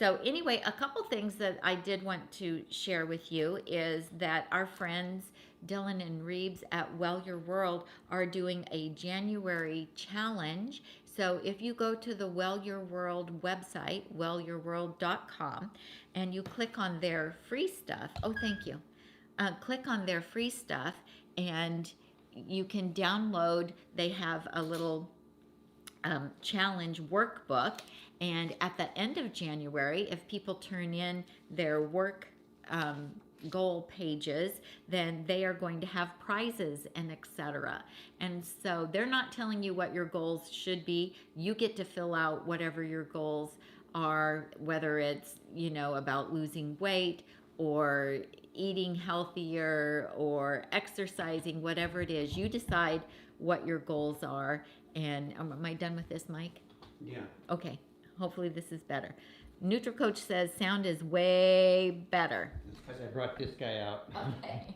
So anyway, a couple things that I did want to share with you is that our friends Dylan and Reeves at Well Your World are doing a January challenge. So if you go to the Well Your World website, wellyourworld.com, and you click on their free stuff, oh, thank you. Click on their free stuff, and you can download. They have a little challenge workbook, and at the end of January, if people turn in their work goal pages, then they are going to have prizes and etc. And so they're not telling you what your goals should be. You get to fill out whatever your goals are, whether it's, about losing weight or eating healthier or exercising, whatever it is. You decide what your goals are. And am I done with this, Mike? Yeah. Okay. Hopefully this is better. NutriCoach says sound is way better. That's because I brought this guy out. Okay.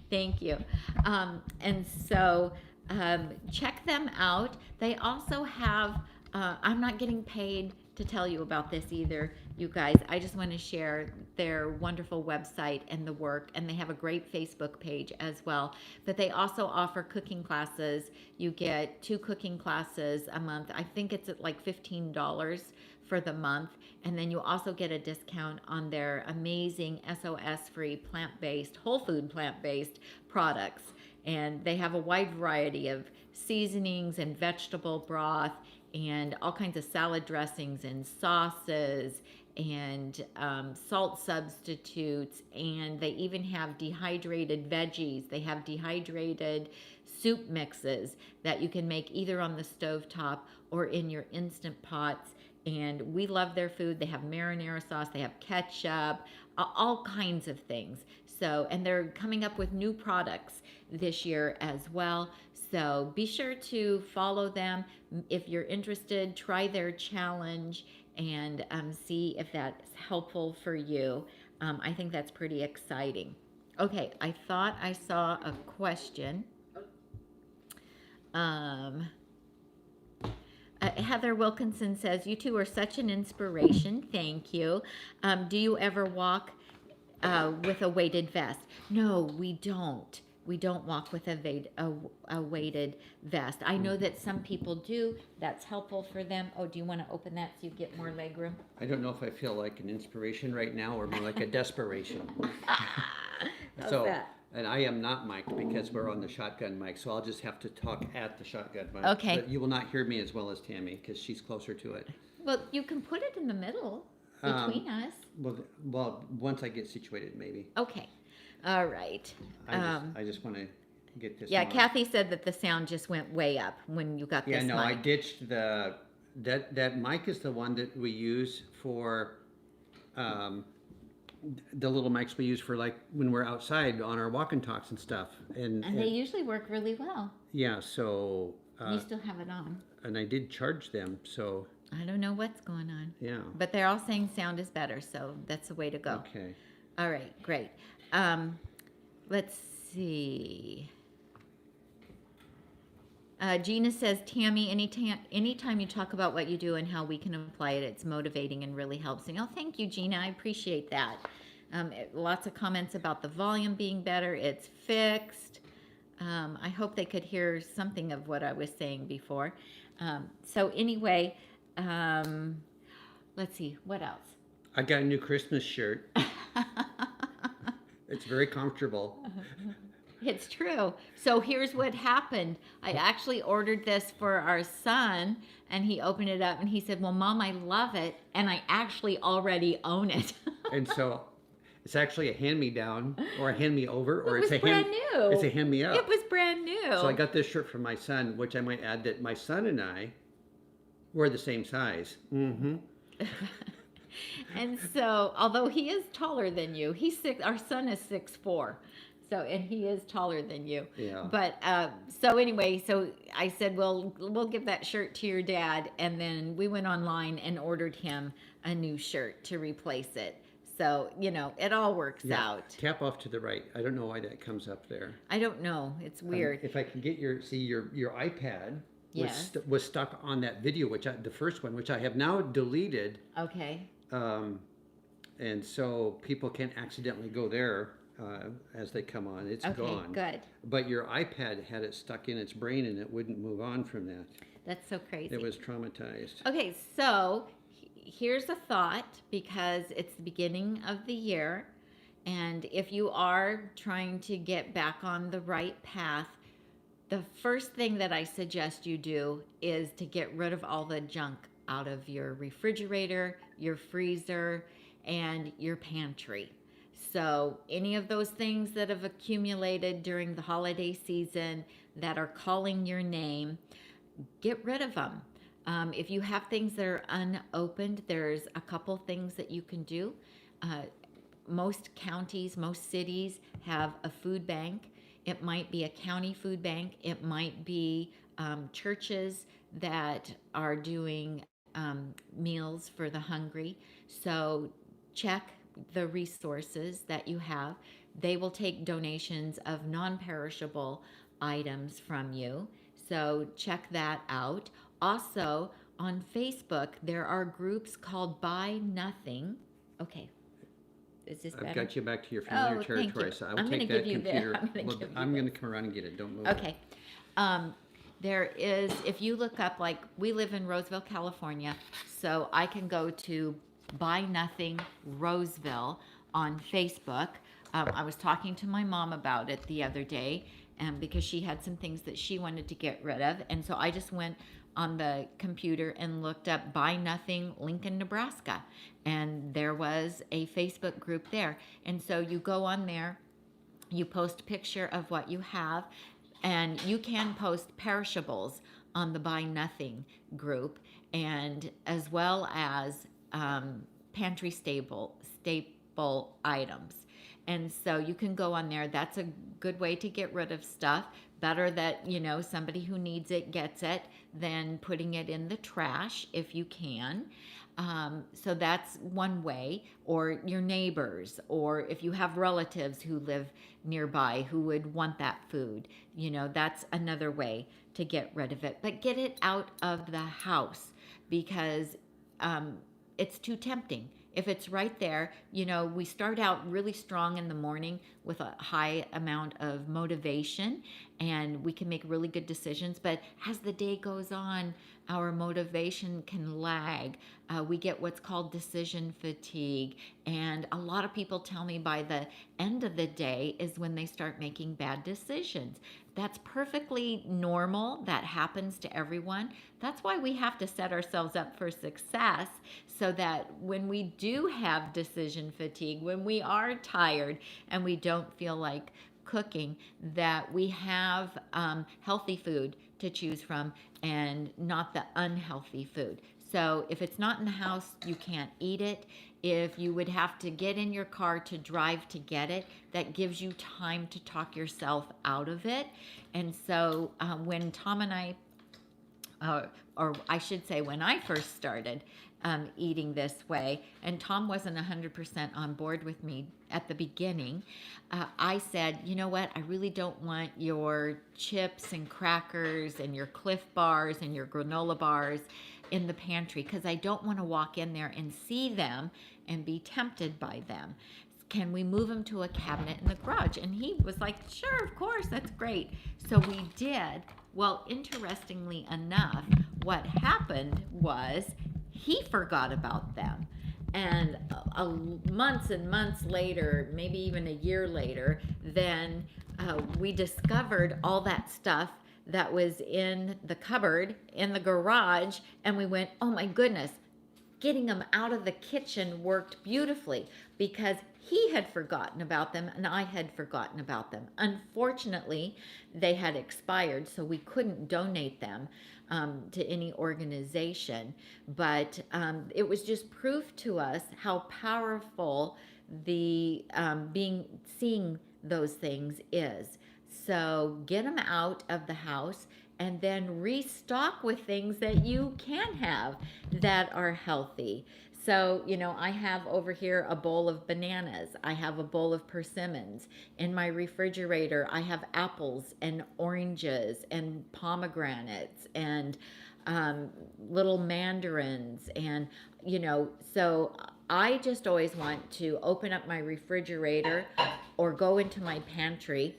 Thank you. And so check them out. They also have, I'm not getting paid to tell you about this either, you guys. I just want to share their wonderful website and the work, and they have a great Facebook page as well. But they also offer cooking classes. You get 2 cooking classes a month. I think it's at like $15 for the month, and then you also get a discount on their amazing SOS-free plant-based, whole food plant-based products. And they have a wide variety of seasonings and vegetable broth and all kinds of salad dressings and sauces and salt substitutes, and they even have dehydrated veggies. They have dehydrated soup mixes that you can make either on the stovetop or in your Instant Pots. And we love their food. They have marinara sauce, they have ketchup, all kinds of things. So, and they're coming up with new products this year as well. So be sure to follow them. If you're interested, try their challenge and see if that's helpful for you. I think that's pretty exciting. Okay, I thought I saw a question. Heather Wilkinson says, you two are such an inspiration. Thank you. Do you ever walk with a weighted vest? No, we don't. We don't walk with a weighted vest. I know that some people do. That's helpful for them. Oh, do you want to open that so you get more leg room? I don't know if I feel like an inspiration right now or more like a desperation. How's So, that? and I am not mic'd because we're on the shotgun mic, so I'll just have to talk at the shotgun mic. Okay. But you will not hear me as well as Tami because she's closer to it. Well, you can put it in the middle between us. Well, once I get situated, maybe. Okay. All right. I just want to get this. Yeah, on. Kathy said that the sound just went way up when you got Yeah, this no, mic. I ditched that mic is the one that we use for the little mics we use for like when we're outside on our walk and talks and stuff. And they usually work really well. yeah, so You still have it on. and I did charge them, so I don't know what's going on. yeah. But they're all saying sound is better, so that's the way to go. Okay. All right, great. Let's see. Gina says, Tami, anytime you talk about what you do and how we can apply it, it's motivating and really helps me. Oh, thank you, Gina. I appreciate that. Lots of comments about the volume being better. It's fixed. I hope they could hear something of what I was saying before. So anyway, let's see. What else? I got a new Christmas shirt. It's very comfortable. It's true. So here's what happened. I actually ordered this for our son, and he opened it up and he said, well, Mom, I love it. And I actually already own it. And so it's actually a hand-me-down or a hand-me-over, or It was brand new. It's a hand-me-up. It was brand new. So I got this shirt for my son, which I might add that my son and I were the same size. Mm-hmm. And so, although he is taller than you, he's six. Our son is 6'4". So, and he is taller than you. Yeah. But so anyway, so I said, well, we'll give that shirt to your dad, and then we went online and ordered him a new shirt to replace it. So, it all works out. Tap off to the right. I don't know why that comes up there. I don't know. It's weird. If I can get your iPad. Yes. was stuck on that video, the first one, which I have now deleted. Okay. And so people can't accidentally go there as they come on. It's Okay, gone. good. But your iPad had it stuck in its brain and it wouldn't move on from that. That's so crazy. It was traumatized. Okay, so here's a thought, because it's the beginning of the year, and if you are trying to get back on the right path, the first thing that I suggest you do is to get rid of all the junk out of your refrigerator, your freezer, and your pantry. So any of those things that have accumulated during the holiday season that are calling your name, get rid of them. If you have things that are unopened, there's a couple things that you can do. Most counties, most cities have a food bank. It might be a county food bank. It might be churches that are doing meals for the hungry. So check the resources that you have. They will take donations of non-perishable items from you. So check that out. Also, on Facebook, there are groups called Buy Nothing. Okay. Is this better? I've got you back to your familiar thank territory, you. so I'm I'll gonna take give that you the- computer. I'm gonna give you I'm going to this. come around and get it. Don't move it. Okay. There is, if you look up, like, we live in Roseville, California, so I can go to Buy Nothing Roseville on Facebook. I was talking to my mom about it the other day, and because she had some things that she wanted to get rid of, and so I just went on the computer and looked up Buy Nothing Lincoln, Nebraska, and there was a Facebook group there. And so you go on there, you post a picture of what you have, and you can post perishables on the Buy Nothing group, and as well as pantry staple items. And so you can go on there. That's a good way to get rid of stuff. Better that, somebody who needs it gets it than putting it in the trash if you can. So that's one way. Or your neighbors, or if you have relatives who live nearby who would want that food, that's another way to get rid of it. But get it out of the house, because it's too tempting. If it's right there, we start out really strong in the morning with a high amount of motivation, and we can make really good decisions. But as the day goes on, our motivation can lag. We get what's called decision fatigue. And a lot of people tell me by the end of the day is when they start making bad decisions. That's perfectly normal. That happens to everyone. That's why we have to set ourselves up for success, so that when we do have decision fatigue, when we are tired and we don't feel like cooking, that we have healthy food to choose from and not the unhealthy food. So if it's not in the house, you can't eat it. If you would have to get in your car to drive to get it, that gives you time to talk yourself out of it. And so when Tom and I, or I should say when I first started eating this way, and Tom wasn't 100% on board with me at the beginning, I said, you know what, I really don't want your chips and crackers and your Cliff Bars and your granola bars in the pantry, because I don't want to walk in there and see them and be tempted by them. Can we move them to a cabinet in the garage? And he was like, sure, of course, that's great. So we did. Well, interestingly enough, what happened was he forgot about them. And months and months later, maybe even a year later, then we discovered all that stuff that was in the cupboard in the garage, and we went, oh my goodness, getting them out of the kitchen worked beautifully, because he had forgotten about them and I had forgotten about them. Unfortunately, they had expired, so we couldn't donate them to any organization. But it was just proof to us how powerful the seeing those things is. So get them out of the house, and then restock with things that you can have that are healthy. So, I have over here a bowl of bananas. I have a bowl of persimmons. In my refrigerator, I have apples and oranges and pomegranates and little mandarins. And, so I just always want to open up my refrigerator or go into my pantry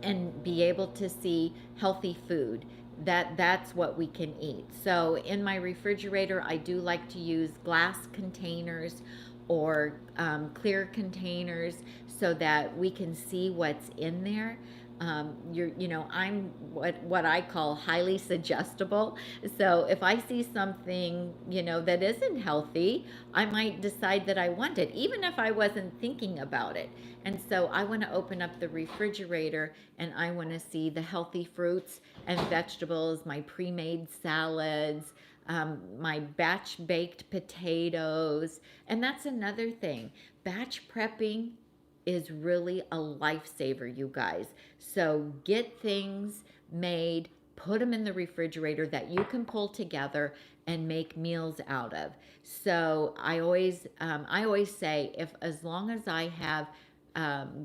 and be able to see healthy food. That's what we can eat. So in my refrigerator, I do like to use glass containers or clear containers so that we can see what's in there. I'm what I call highly suggestible. So if I see something, that isn't healthy, I might decide that I want it, even if I wasn't thinking about it. And so I want to open up the refrigerator and I want to see the healthy fruits and vegetables, my pre-made salads, my batch baked potatoes. And that's another thing. Batch prepping is really a lifesaver, you guys. So get things made, put them in the refrigerator that you can pull together and make meals out of. So I always say, if as long as I have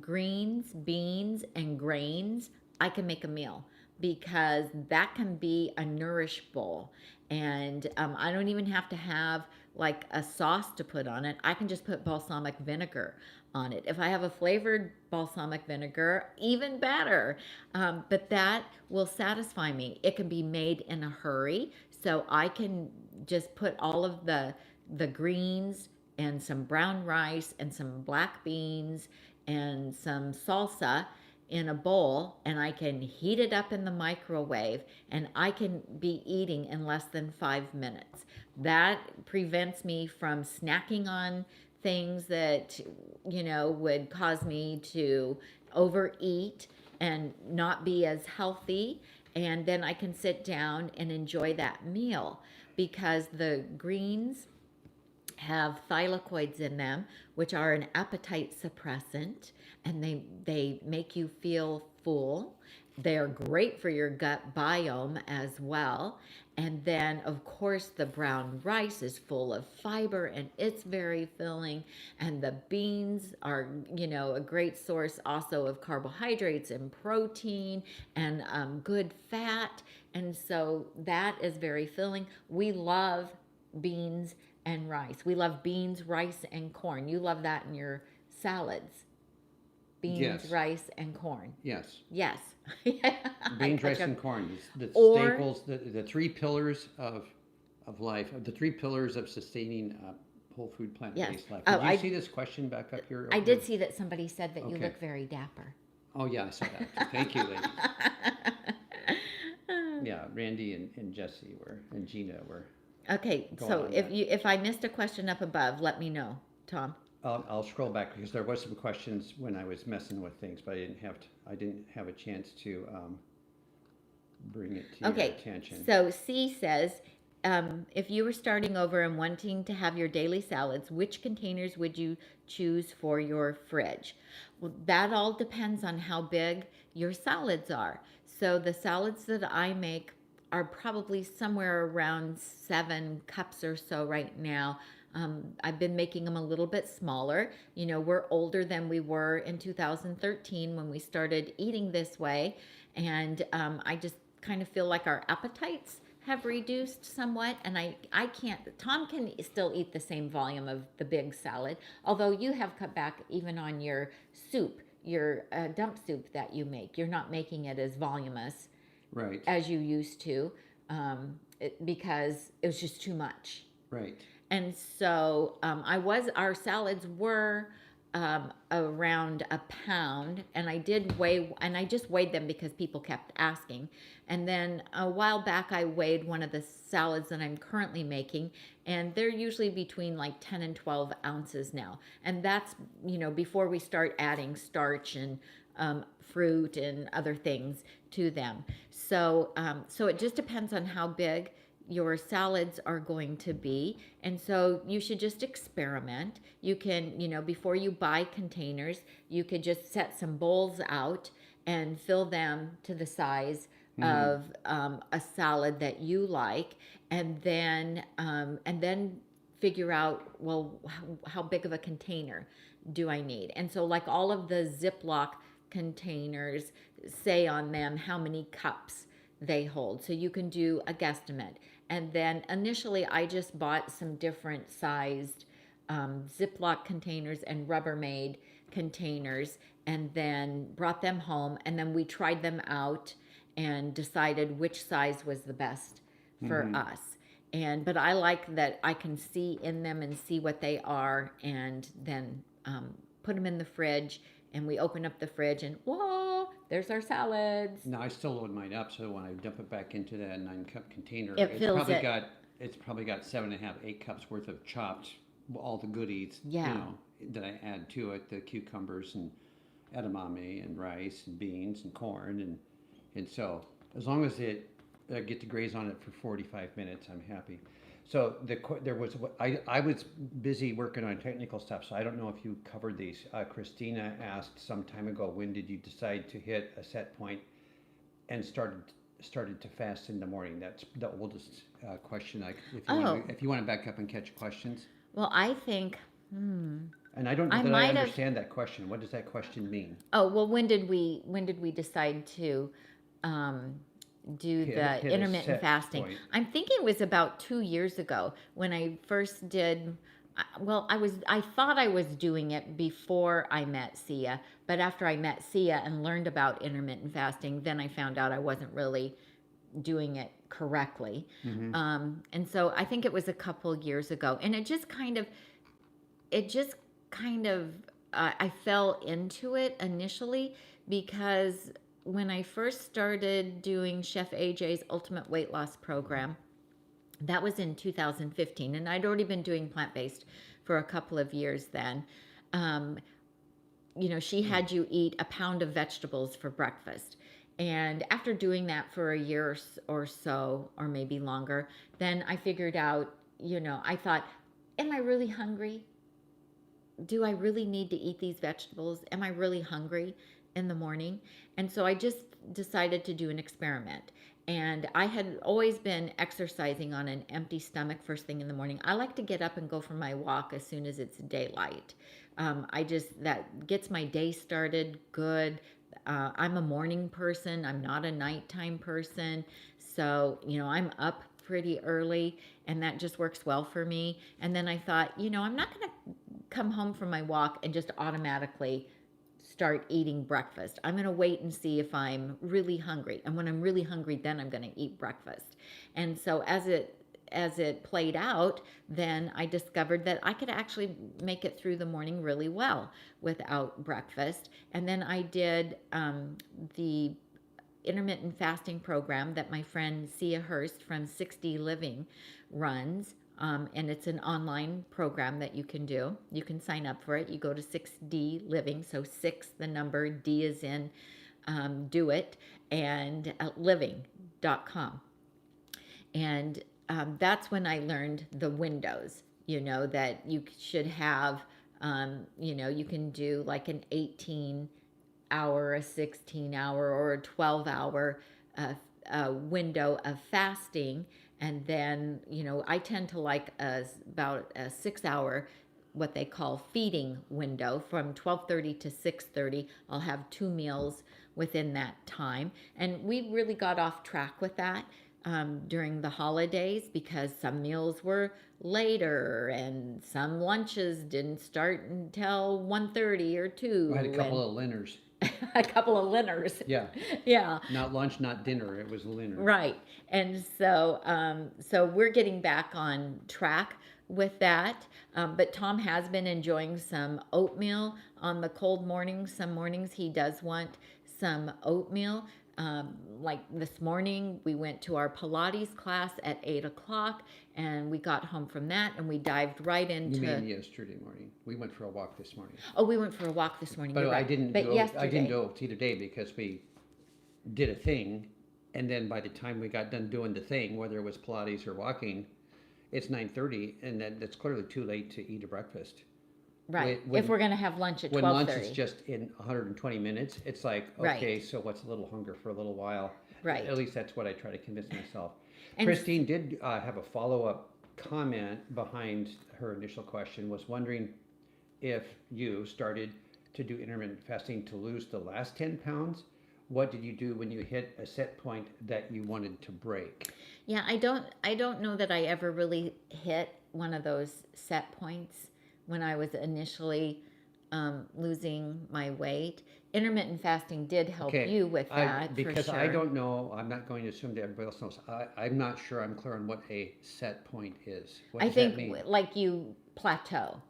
greens, beans, and grains, I can make a meal, because that can be a nourish bowl. And I don't even have to have like a sauce to put on it. I can just put balsamic vinegar on it. If I have a flavored balsamic vinegar, even better. But that will satisfy me. It can be made in a hurry, so I can just put all of the greens and some brown rice and some black beans and some salsa in a bowl, and I can heat it up in the microwave, and I can be eating in less than 5 minutes. That prevents me from snacking on things that would cause me to overeat and not be as healthy. And then I can sit down and enjoy that meal, because the greens have thylakoids in them, which are an appetite suppressant, and they make you feel full. They're great for your gut biome as well. And then, of course, the brown rice is full of fiber and it's very filling. And the beans are, a great source also of carbohydrates and protein and good fat. And so that is very filling. We love beans and rice. We love beans, rice, and corn. You love that in your salads. Beans, Yes. rice, and corn. Yes. Yes. Beans, rice, and corn. The Or- staples, the three pillars of life, the three pillars of sustaining whole food, plant-based Yes. life. Oh, Did you see this question back up here? I did see that somebody said that you Okay. look very dapper. Oh, yeah, I saw that. Thank you, ladies. Yeah, Randy and Jesse and Gina were. Okay, Go so on if I missed a question up above, let me know, Tom. I'll scroll back because there was some questions when I was messing with things, but I didn't have a chance to bring it to your attention. So C says, if you were starting over and wanting to have your daily salads, which containers would you choose for your fridge? Well, that all depends on how big your salads are. So the salads that I make are probably somewhere around 7 cups or so right now. I've been making them a little bit smaller. We're older than we were in 2013 when we started eating this way. And I just kind of feel like our appetites have reduced somewhat. And I can't, Tom can still eat the same volume of the big salad, although you have cut back even on your soup, your dump soup that you make. You're not making it as voluminous Right. as you used to, because it was just too much. Right. And so our salads were around a pound, and I just weighed them because people kept asking. And then a while back, I weighed one of the salads that I'm currently making, and they're usually between like 10 and 12 ounces now. And that's, before we start adding starch and fruit and other things to them. So it just depends on how big your salads are going to be. And so you should just experiment. You can, before you buy containers, you could just set some bowls out and fill them to the size of a salad that you like, and then figure out, well, how big of a container do I need? And so, like, all of the Ziploc containers say on them how many cups they hold. So you can do a guesstimate. And then initially, I just bought some different sized Ziploc containers and Rubbermaid containers, and then brought them home. And then we tried them out and decided which size was the best for us. And but I like that I can see in them and see what they are, and then put them in the fridge. And we open up the fridge, and whoa, there's our salads. No, I still load mine up, so when I dump it back into that 9-cup container, It fills it. It's probably got 7.5, 8 cups worth of chopped, all the goodies, Yeah. that I add to it, the cucumbers and edamame and rice and beans and corn, and so as long as I get to graze on it for 45 minutes, I'm happy. So I was busy working on technical stuff, so I don't know if you covered these. Christina asked some time ago, when did you decide to hit a set point and started to fast in the morning? That's the oldest question. If you want to back up and catch questions. Well, I think. And I don't know that I understand that question. What does that question mean? Oh, well, when did we decide to do the hit a intermittent set fasting? point. I'm thinking it was about 2 years ago when I first did. Well, I thought I was doing it before I met Sia, but after I met Sia and learned about intermittent fasting, then I found out I wasn't really doing it correctly. And so I think it was a couple years ago, and it just kind of I fell into it initially because when I first started doing Chef AJ's Ultimate Weight Loss Program, that was in 2015, and I'd already been doing plant-based for a couple of years then. She had you eat a pound of vegetables for breakfast. And after doing that for a year or so, or maybe longer, then I figured out, I thought, am I really hungry? Do I really need to eat these vegetables? Am I really hungry in the morning? And so I just decided to do an experiment. And I had always been exercising on an empty stomach first thing in the morning. I like to get up and go for my walk as soon as it's daylight. That gets my day started good. I'm a morning person. I'm not a nighttime person. So, I'm up pretty early, and that just works well for me. And then I thought, I'm not going to come home from my walk and just automatically start eating breakfast. I'm going to wait and see if I'm really hungry. And when I'm really hungry, then I'm going to eat breakfast. And so as it played out, then I discovered that I could actually make it through the morning really well without breakfast. And then I did the intermittent fasting program that my friend Sia Hurst from 6D Living runs. And it's an online program that you can do. You can sign up for it. You go to 6D Living, so 6, the number, D is in do it, and living.com. And that's when I learned the windows, that you should have, you can do like an 18-hour, a 16-hour, or a 12-hour window of fasting. And then, I tend to like about a 6-hour, what they call feeding window, from 12:30 to 6:30. I'll have 2 meals within that time. And we really got off track with that during the holidays because some meals were later and some lunches didn't start until 1:30 or 2. I had a couple of linners. A couple of linners. Yeah. Yeah. Not lunch, not dinner. It was dinner. Right. And so, so we're getting back on track with that. But Tom has been enjoying some oatmeal on the cold mornings. Some mornings he does want some oatmeal. Like this morning, we went to our Pilates class at 8 o'clock, and we got home from that, and we dived right into. You mean yesterday morning? We went for a walk this morning. Oh, we went for a walk this morning. But You're right. I didn't do OT today because we did a thing, and then by the time we got done doing the thing, whether it was Pilates or walking, it's 9:30, and that's clearly too late to eat a breakfast. Right. If we're going to have lunch at 12:30. When lunch is just in 120 minutes, it's like, okay, so what's a little hunger for a little while? Right. At least that's what I try to convince myself. And Christine did have a follow-up comment behind her initial question was wondering if you started to do intermittent fasting to lose the last 10 pounds. What did you do when you hit a set point that you wanted to break? Yeah, I don't know that I ever really hit one of those set points when I was initially losing my weight. Intermittent fasting did help you with that, because for sure. I don't know, I'm not going to assume that everybody else knows. I'm not sure I'm clear on what a set point is. What I does think that mean? like you plateau,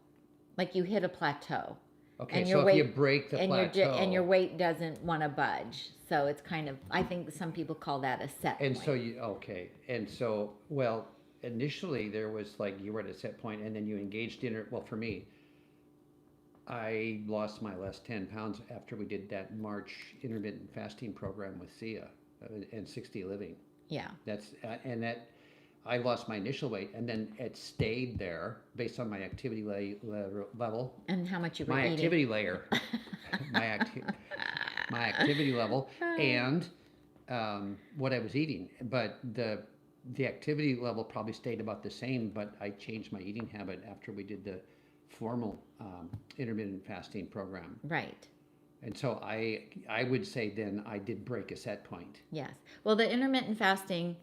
like you hit a plateau. Okay, And so your if weight, you break the and plateau. and your weight doesn't want to budge. So it's kind of, I think some people call that a set And point. so okay. And so, well, initially there was like you were at a set point and then you engaged in it. Well, for me, I lost my last 10 pounds after we did that March intermittent fasting program with Sia and 60 Living. Yeah. That's, and that, I lost my initial weight and then it stayed there based on my activity level. And how much you were My eating. activity layer. my, my activity level and what I was eating. But the activity level probably stayed about the same, but I changed my eating habit after we did the formal intermittent fasting program. Right. And so I would say then I did break a set point. Yes. Well, the intermittent fasting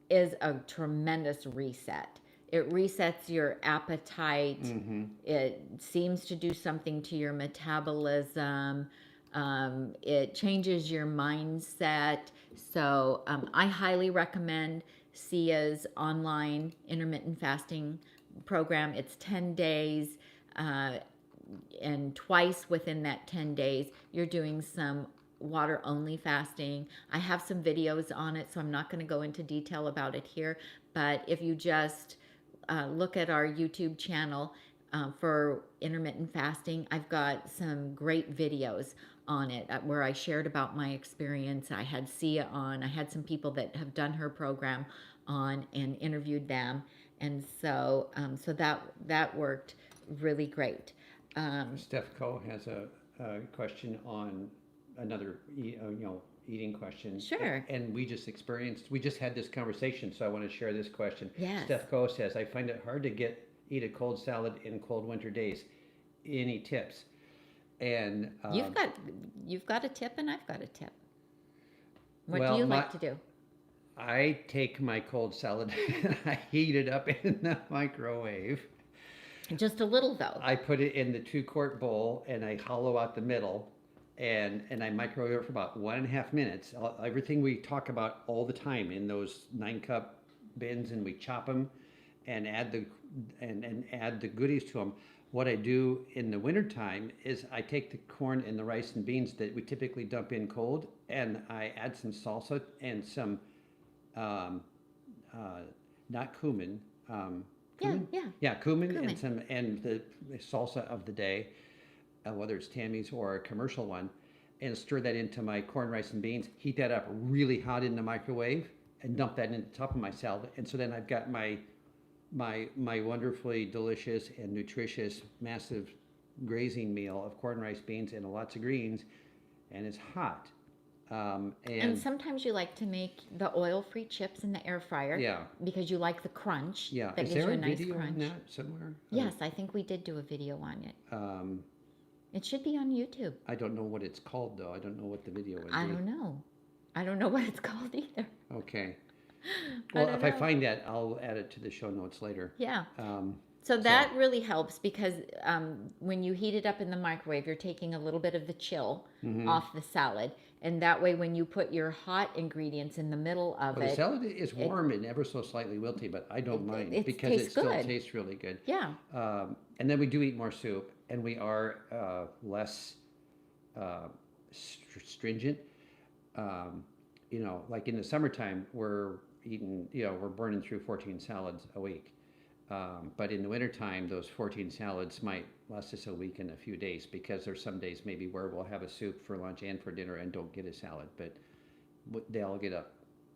is a tremendous reset. It resets your appetite. Mm-hmm. It seems to do something to your metabolism. It changes your mindset. So I highly recommend Sia's online intermittent fasting program. It's 10 days. And twice within that 10 days, you're doing some water only fasting. I have some videos on it, so I'm not going to go into detail about it here. But if you just look at our YouTube channel for intermittent fasting, I've got some great videos on it where I shared about my experience. I had Sia on. I had some people that have done her program on and interviewed them, and so so that worked really great. Steph Coe has a question on another eating question. Sure. And we just had this conversation, so I want to share this question. Yes. Steph Coe says, I find it hard to eat a cold salad in cold winter days. Any tips? And you've got a tip and I've got a tip. What well, do you like to do? I take my cold salad and I heat it up in the microwave. Just a little though. I put it in the 2-quart bowl and I hollow out the middle and I microwave it for about 1.5 minutes. Everything we talk about all the time in those 9-cup bins, and we chop them and add the goodies to them. What I do in the wintertime is I take the corn and the rice and beans that we typically dump in cold, and I add some salsa and some not cumin. Cumin? Yeah, cumin. And the salsa of the day, whether it's Tami's or a commercial one, and stir that into my corn, rice, and beans. Heat that up really hot in the microwave and dump that in the top of my salad. And so then I've got my wonderfully delicious and nutritious, massive grazing meal of corn, rice, beans, and lots of greens, and it's hot. And sometimes you like to make the oil-free chips in the air fryer. Yeah. Because you like the crunch. Yeah. That Is gives there you a a nice video crunch. on that somewhere? Yes, I think we did do a video on it. It should be on YouTube. I don't know what it's called though. I don't know what the video would be. I don't know. I don't know what it's called either. Okay. Well, if I find that, I'll add it to the show notes later. Yeah. So that really helps because when you heat it up in the microwave, you're taking a little bit of the chill off the salad. And that way, when you put your hot ingredients in the middle of The salad is warm and ever so slightly wilty, but I don't mind because it still tastes really good. Yeah. And then we do eat more soup, and we are less stringent. Like in the summertime, we're eating, we're burning through 14 salads a week. But in the wintertime, those 14 salads might last us a week and a few days because there's some days maybe where we'll have a soup for lunch and for dinner and don't get a salad, but they all get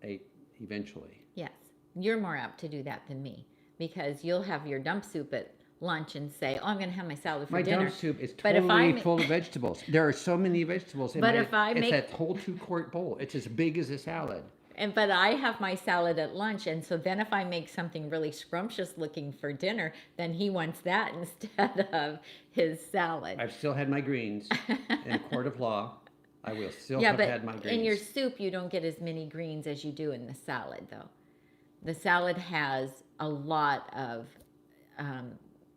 ate eventually. Yes. You're more apt to do that than me because you'll have your dump soup at lunch and say, oh, I'm going to have my salad for dinner. My dump soup is totally full of vegetables. There are so many vegetables in it's that whole 2-quart bowl. It's as big as a salad. but I have my salad at lunch, and so then if I make something really scrumptious looking for dinner, then he wants that instead of his salad. I've still had my greens in a court of law. I will still Yeah, have had my but greens. in your soup, you don't get as many greens as you do in the salad, though. The salad has a lot of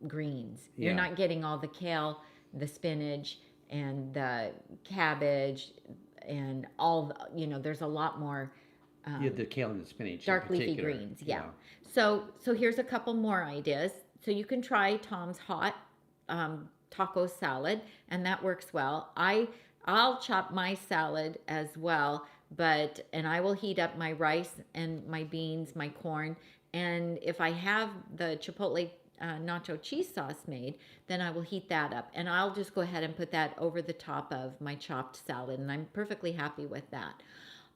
greens. You're Yeah. not getting all the kale, the spinach, and the cabbage, and all there's a lot more Yeah, the kale and the spinach. dark in leafy particular. greens. Yeah. So here's a couple more ideas. So you can try Tom's hot taco salad, and that works well. I'll chop my salad as well, and I will heat up my rice and my beans, my corn, and if I have the chipotle nacho cheese sauce made, then I will heat that up, and I'll just go ahead and put that over the top of my chopped salad, and I'm perfectly happy with that.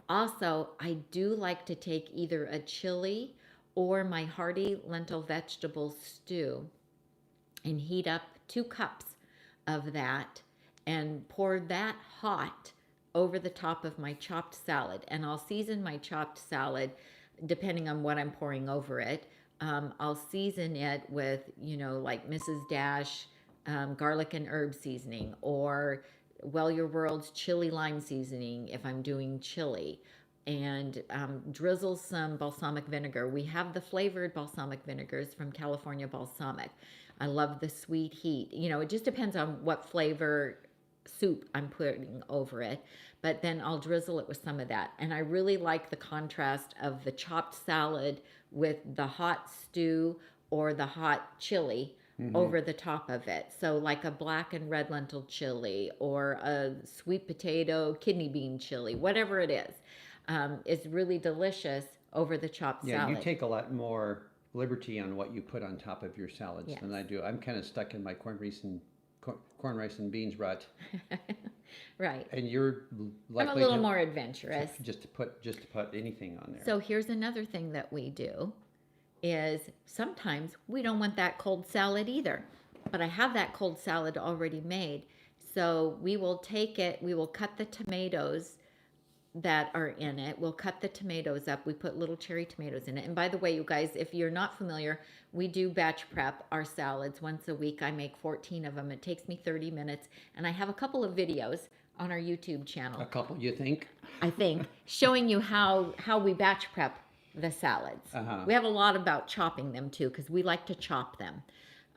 Also, I do like to take either a chili or my hearty lentil vegetable stew and heat up 2 cups of that and pour that hot over the top of my chopped salad. And I'll season my chopped salad depending on what I'm pouring over it. I'll season it with, like Mrs. Dash garlic and herb seasoning, or Well Your World's chili lime seasoning if I'm doing chili, and drizzle some balsamic vinegar. We have the flavored balsamic vinegars from California Balsamic. I love the sweet heat. It just depends on what flavor soup I'm putting over it, but then I'll drizzle it with some of that. And I really like the contrast of the chopped salad with the hot stew or the hot chili over the top of it. So like a black and red lentil chili or a sweet potato kidney bean chili, whatever it is really delicious over the chopped salad. Yeah, you take a lot more liberty on what you put on top of your salads than I do. I'm kind of stuck in my corn, rice, and beans rut. Right. And you're likely I'm a little more adventurous. Just to put anything on there. So here's another thing that we do is sometimes we don't want that cold salad either, but I have that cold salad already made. So we will cut the tomatoes that are in it. We'll cut the tomatoes up. We put little cherry tomatoes in it. And by the way, you guys, if you're not familiar, we do batch prep our salads once a week. I make 14 of them. It takes me 30 minutes. And I have a couple of videos on our YouTube channel. A couple, you think? I think, showing you how we batch prep the salads. We have a lot about chopping them too, because we like to chop them.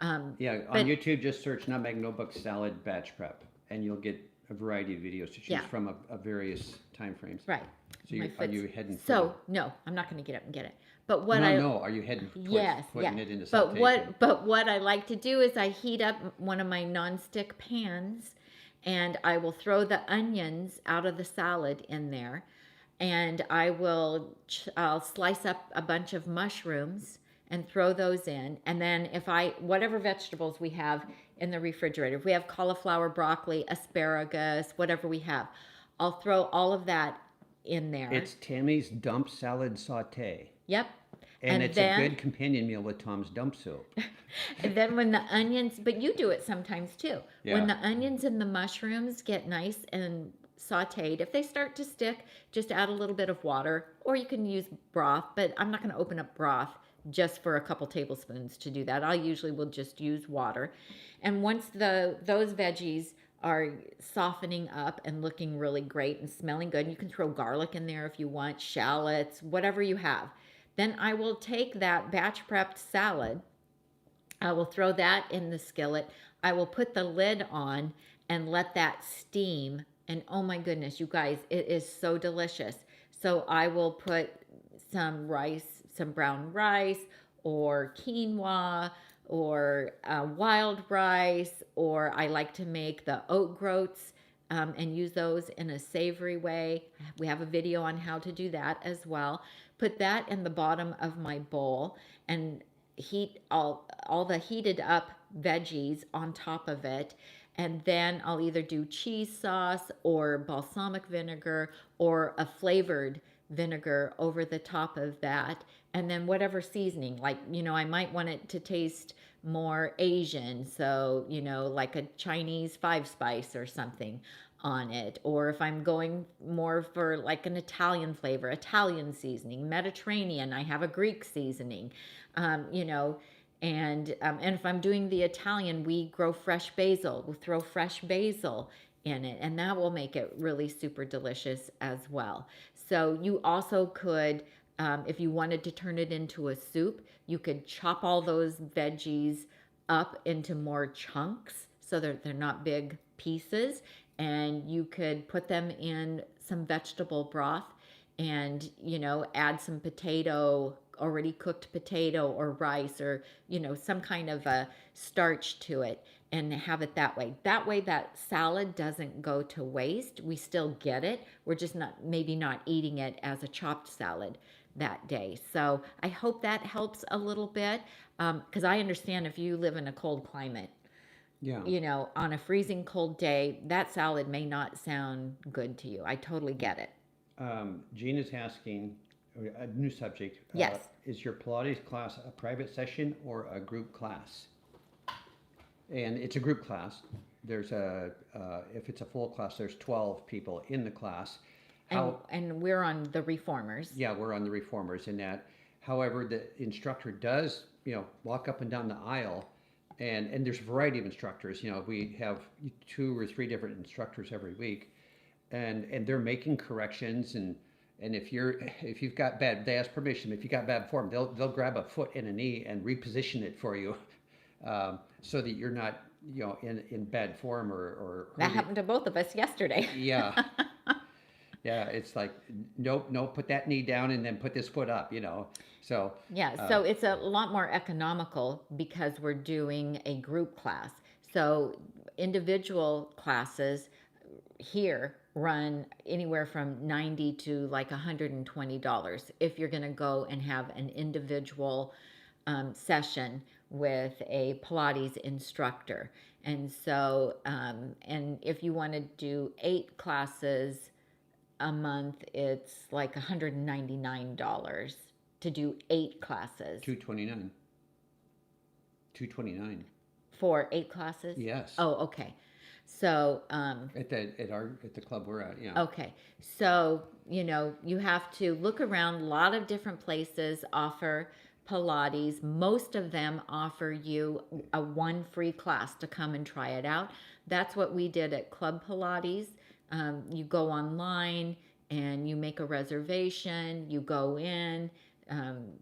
On YouTube, just search Nutmeg Notebook Salad Batch Prep, and you'll get a variety of videos to choose from of various time frames. Right. So are you heading for So no, I'm not going to get up and get it. But what are you heading towards putting it into sauté? But what I like to do is I heat up one of my nonstick pans, and I will throw the onions out of the salad in there, and I'll slice up a bunch of mushrooms and throw those in. And then whatever vegetables we have in the refrigerator, if we have cauliflower, broccoli, asparagus, whatever we have, I'll throw all of that in there. It's Tammy's Dump Salad Sauté. Yep. And it's a good companion meal with Tom's dump soup. And then when the onions, but you do it sometimes too. Yeah. When the onions and the mushrooms get nice and sauteed, if they start to stick, just add a little bit of water, or you can use broth, but I'm not going to open up broth just for a couple tablespoons to do that. I usually will just use water. And once those veggies are softening up and looking really great and smelling good, you can throw garlic in there if you want, shallots, whatever you have. Then I will take that batch prepped salad, I will throw that in the skillet. I will put the lid on and let that steam. And oh my goodness, you guys, it is so delicious. So I will put some rice, some brown rice, or quinoa, or wild rice, or I like to make the oat groats and use those in a savory way. We have a video on how to do that as well. Put that in the bottom of my bowl and heat all the heated up veggies on top of it. And then I'll either do cheese sauce or balsamic vinegar or a flavored vinegar over the top of that. And then whatever seasoning, like, I might want it to taste more Asian. So, like a Chinese 5-spice or something. on it, or if I'm going more for like an Italian flavor, Italian seasoning, Mediterranean, I have a Greek seasoning, you know, and if I'm doing the Italian, we grow fresh basil. We'll throw fresh basil in it, and that will make it really super delicious as well. So you also could, if you wanted to turn it into a soup, you could chop all those veggies up into more chunks so they're not big pieces, and you could put them in some vegetable broth and add some potato, already cooked potato or rice, or some kind of a starch to it, and have it that way. That way that salad doesn't go to waste. We still get it. We're just not eating it as a chopped salad that day. So I hope that helps a little bit, because I understand if you live in a cold climate, Yeah. on a freezing cold day, that salad may not sound good to you. I totally get it. Jean is asking a new subject. Yes. Is your Pilates class a private session or a group class? And it's a group class. There's if it's a full class, there's 12 people in the class. And we're on the reformers. Yeah, we're on the reformers in that. However, the instructor does, walk up and down the aisle, and there's a variety of instructors. We have 2 or 3 different instructors every week, and they're making corrections, and if you've got bad, they ask permission. If you got bad form, they'll grab a foot and a knee and reposition it for you, so that you're not in bad form or That happened to both of us yesterday. yeah. Yeah, it's like, nope, put that knee down and then put this foot up, So Yeah, so it's a lot more economical because we're doing a group class. So individual classes here run anywhere from $90 to like $120 if you're going to go and have an individual session with a Pilates instructor. And so, and if you want to do 8 classes a month, it's like $199 to do 8 classes. 229 For 8 classes? Yes. Oh, okay. So At the club we're at, yeah. okay. So, you have to look around. A lot of different places offer Pilates. Most of them offer you a 1 free class to come and try it out. That's what we did at Club Pilates. You go online and you make a reservation, you go in,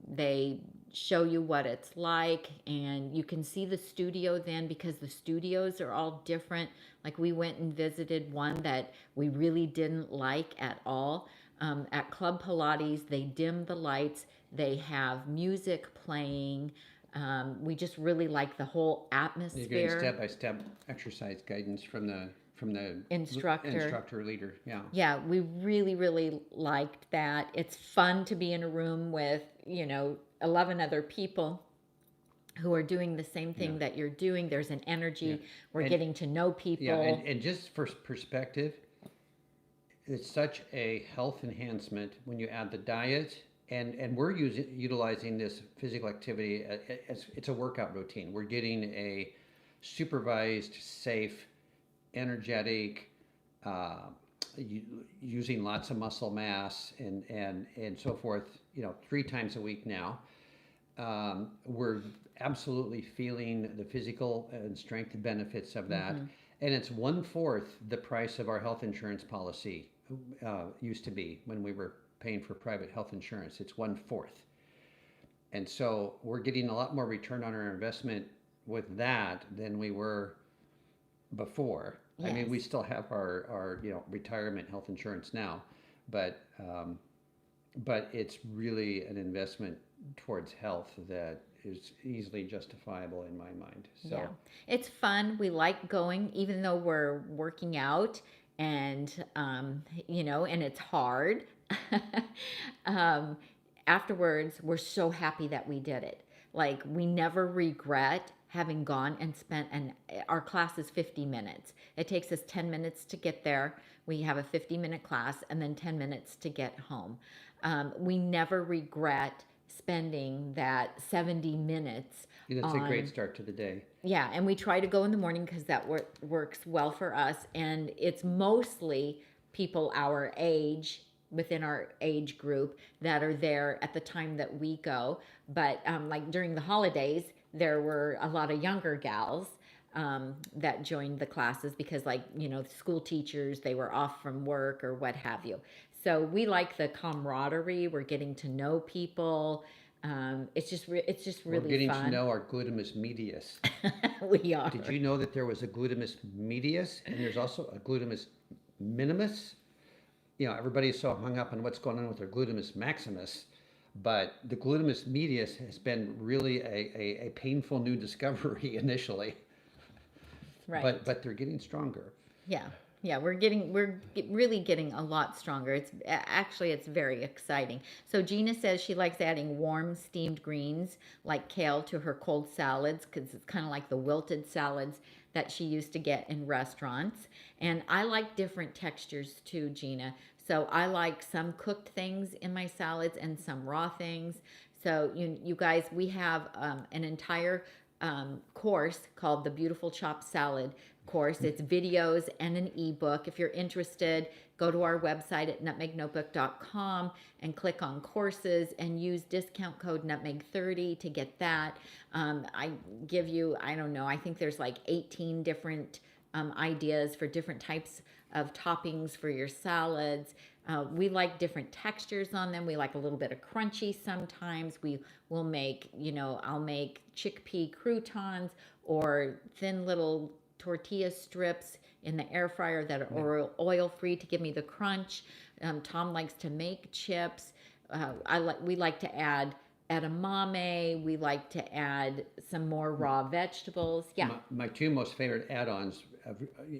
they show you what it's like, and you can see the studio then, because the studios are all different. Like, we went and visited one that we really didn't like at all. At Club Pilates, they dim the lights, they have music playing. We just really like the whole atmosphere. You're getting step-by-step exercise guidance from the instructor leader. Yeah, we really, really liked that. It's fun to be in a room with 11 other people who are doing the same thing that you're doing. There's an energy. We're getting to know people. Yeah, and just for perspective, it's such a health enhancement when you add the diet, and we're utilizing this physical activity as it's a workout routine. We're getting a supervised, safe, energetic, using lots of muscle mass and so forth, 3 times a week now. We're absolutely feeling the physical and strength benefits of that. Mm-hmm. And it's 1/4 the price of our health insurance policy used to be when we were paying for private health insurance. It's 1/4. And so we're getting a lot more return on our investment with that than we were before. Yes. I mean, we still have our retirement health insurance now, but it's really an investment towards health that is easily justifiable in my mind. So yeah. It's fun. We like going, even though we're working out, and and it's hard. Afterwards, we're so happy that we did it. Like, we never regret having gone and spent, our class is 50 minutes. It takes us 10 minutes to get there. We have a 50-minute class and then 10 minutes to get home. We never regret spending that 70 minutes It's a great start to the day. Yeah, and we try to go in the morning because that works well for us. And it's mostly people our age, within our age group, that are there at the time that we go. But like during the holidays, there were a lot of younger gals that joined the classes because, like, school teachers, they were off from work or what have you. So we like the camaraderie. We're getting to know people. It's just We're really getting to fun. know our gluteus medius. We are. Did you know that there was a gluteus medius and there's also a gluteus minimus? Everybody's so hung up on what's going on with their gluteus maximus, but the gluteus medius has been really a painful new discovery initially. Right. But they're getting stronger. Yeah. Yeah, really getting a lot stronger. It's very exciting. So Gina says she likes adding warm steamed greens like kale to her cold salads because it's kind of like the wilted salads that she used to get in restaurants. And I like different textures too, Gina. So I like some cooked things in my salads and some raw things. So you guys, we have an entire course called the Beautiful Chopped Salad course. It's videos and an ebook. If you're interested, go to our website at nutmegnotebook.com and click on courses and use discount code nutmeg30 to get that. I give you, I don't know, I think there's like 18 different ideas for different types of toppings for your salads. We like different textures on them. We like a little bit of crunchy sometimes. We will make, I'll make chickpea croutons or thin little tortilla strips in the air fryer that are oil free to give me the crunch. Tom likes to make chips. We like to add edamame. We like to add some more raw vegetables. Yeah. My two most favorite add-ons,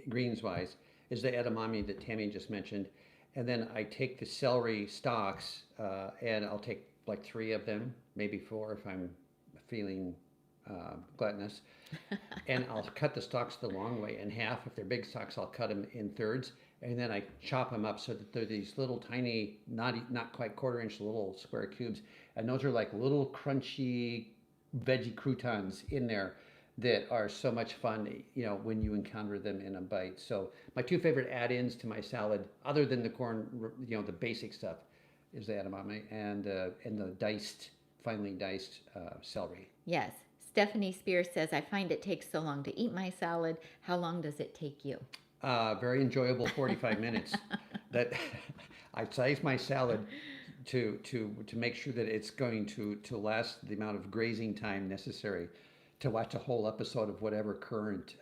greens wise, is the edamame that Tami just mentioned. And then I take the celery stalks and I'll take like 3 of them, maybe 4 if I'm feeling gluttonous. And I'll cut the stalks the long way in half. If they're big stalks, I'll cut them in thirds. And then I chop them up so that they're these little tiny, not quite quarter-inch little square cubes. And those are like little crunchy veggie croutons in there that are so much fun, when you encounter them in a bite. So my 2 favorite add-ins to my salad, other than the corn, the basic stuff, is the edamame and the finely diced celery. Yes. Stephanie Spears says, I find it takes so long to eat my salad. How long does it take you? Very enjoyable 45 minutes. That I size my salad to make sure that it's going to last the amount of grazing time necessary to watch a whole episode of whatever current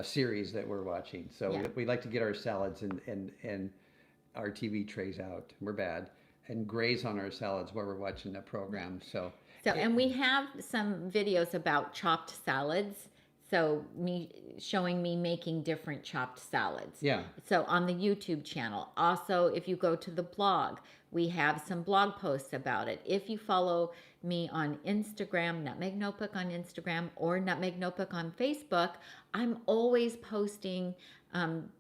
series that we're watching. So Yeah. we like to get our salads and our TV trays out. We're bad. And graze on our salads while we're watching the program. So and we have some videos about chopped salads. So showing me making different chopped salads. Yeah. So on the YouTube channel. Also, if you go to the blog, we have some blog posts about it. If you follow me on Instagram, Nutmeg Notebook on Instagram, or Nutmeg Notebook on Facebook, I'm always posting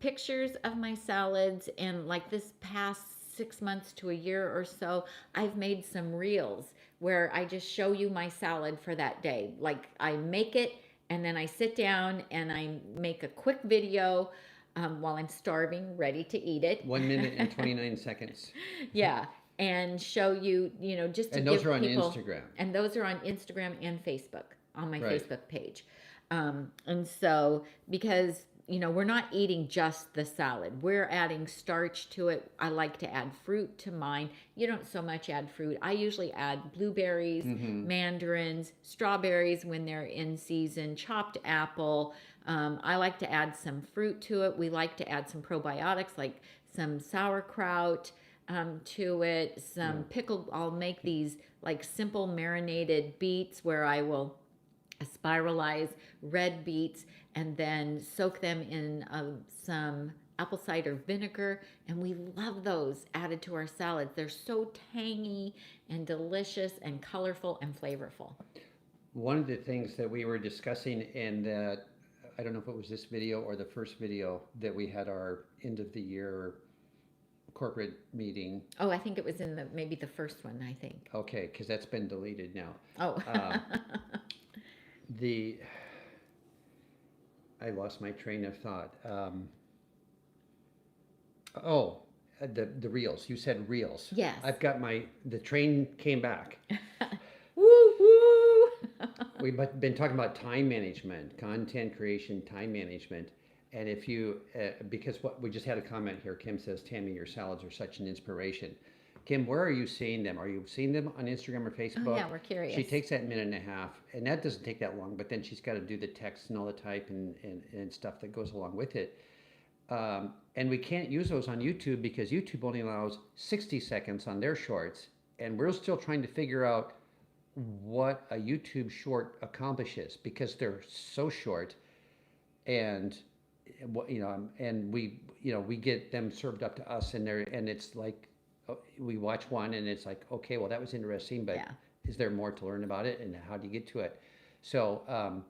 pictures of my salads. And like this past 6 months to a year or so, I've made some reels where I just show you my salad for that day. Like I make it and then I sit down and I make a quick video while I'm starving, ready to eat it. 1 minute and 29 seconds. Yeah. And show you, just to And those give are on people, Instagram. And those are on Instagram and Facebook, on my Right. Facebook page. And so, because we're not eating just the salad. We're adding starch to it. I like to add fruit to mine. You don't so much add fruit. I usually add blueberries, mandarins, strawberries when they're in season, chopped apple. I like to add some fruit to it. We like to add some probiotics like some sauerkraut to it, some pickled. I'll make these like simple marinated beets where I will spiralize red beets and then soak them in some apple cider vinegar, and we love those added to our salads. They're so tangy and delicious and colorful and flavorful. One of the things that we were discussing in that, I don't know if it was this video or the first video that we had our end of the year corporate meeting. Oh, I think it was in maybe the first one, I think. Okay, because that's been deleted now. Oh. the I lost my train of thought. Oh, the reels. You said reels. Yes. I've got the train came back. Woo woo. We've been talking about time management, content creation, time management. And if you, because what we just had a comment here, Kim says, Tammy, your salads are such an inspiration. Kim, where are you seeing them? Are you seeing them on Instagram or Facebook? Oh, yeah, we're curious. She takes that minute and a half, and that doesn't take that long, but then she's got to do the text and all the type and stuff that goes along with it. And we can't use those on YouTube because YouTube only allows 60 seconds on their shorts, and we're still trying to figure out what a YouTube short accomplishes because they're so short, and and we get them served up to us, and it's like we watch one and it's like, okay, well that was interesting, but Yeah. is there more to learn about it, and how do you get to it? So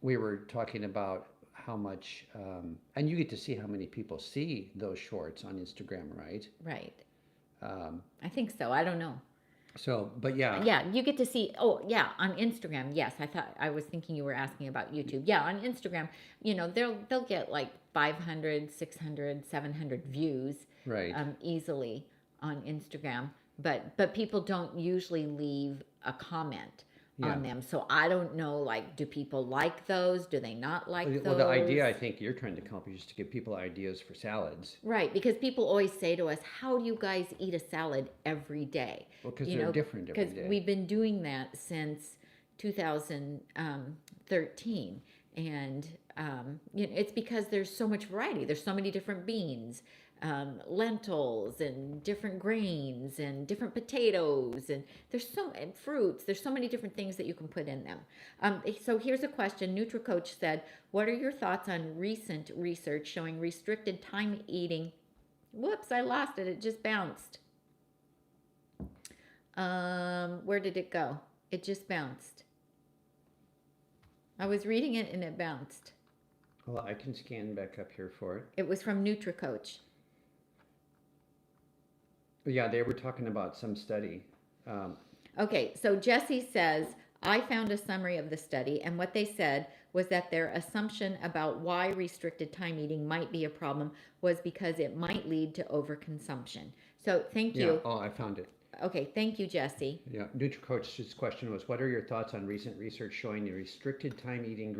we were talking about how much, and you get to see how many people see those shorts on Instagram, right? Right. I think so. I don't know. So, but yeah. Yeah, you get to see. Oh, yeah, on Instagram. Yes, I was thinking you were asking about YouTube. Yeah, on Instagram, they'll get like 500, 600, 700 views, Right. Easily on Instagram. But people don't usually leave a comment on them. So I don't know, like, do people like those? Do they not like those? Well, the idea I think you're trying to accomplish is to give people ideas for salads. Right, because people always say to us, how do you guys eat a salad every day? Well, because they're different every day. Because we've been doing that since 2013. And it's because there's so much variety. There's so many different beans, lentils, and different grains, and different potatoes, and and fruits. There's so many different things that you can put in them. So here's a question. NutriCoach said, what are your thoughts on recent research showing restricted time eating? Whoops, I lost it. It just bounced. Where did it go? It just bounced. I was reading it and it bounced. Well, I can scan back up here for it. It was from NutriCoach. Yeah, they were talking about some study. Okay, so Jesse says, I found a summary of the study, and what they said was that their assumption about why restricted time eating might be a problem was because it might lead to overconsumption. So thank you. Yeah, oh, I found it. Okay, thank you, Jesse. Yeah, NutriCoach's question was, what are your thoughts on recent research showing the restricted time eating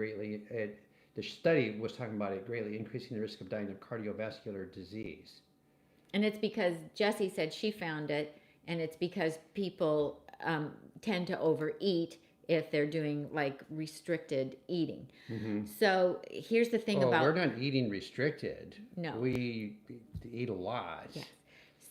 the study was talking about it greatly increasing the risk of dying of cardiovascular disease. And it's because Jessie said she found it, and it's because people tend to overeat if they're doing like restricted eating. Mm-hmm. So here's the thing about... we're not eating restricted. No. We eat a lot. Yes.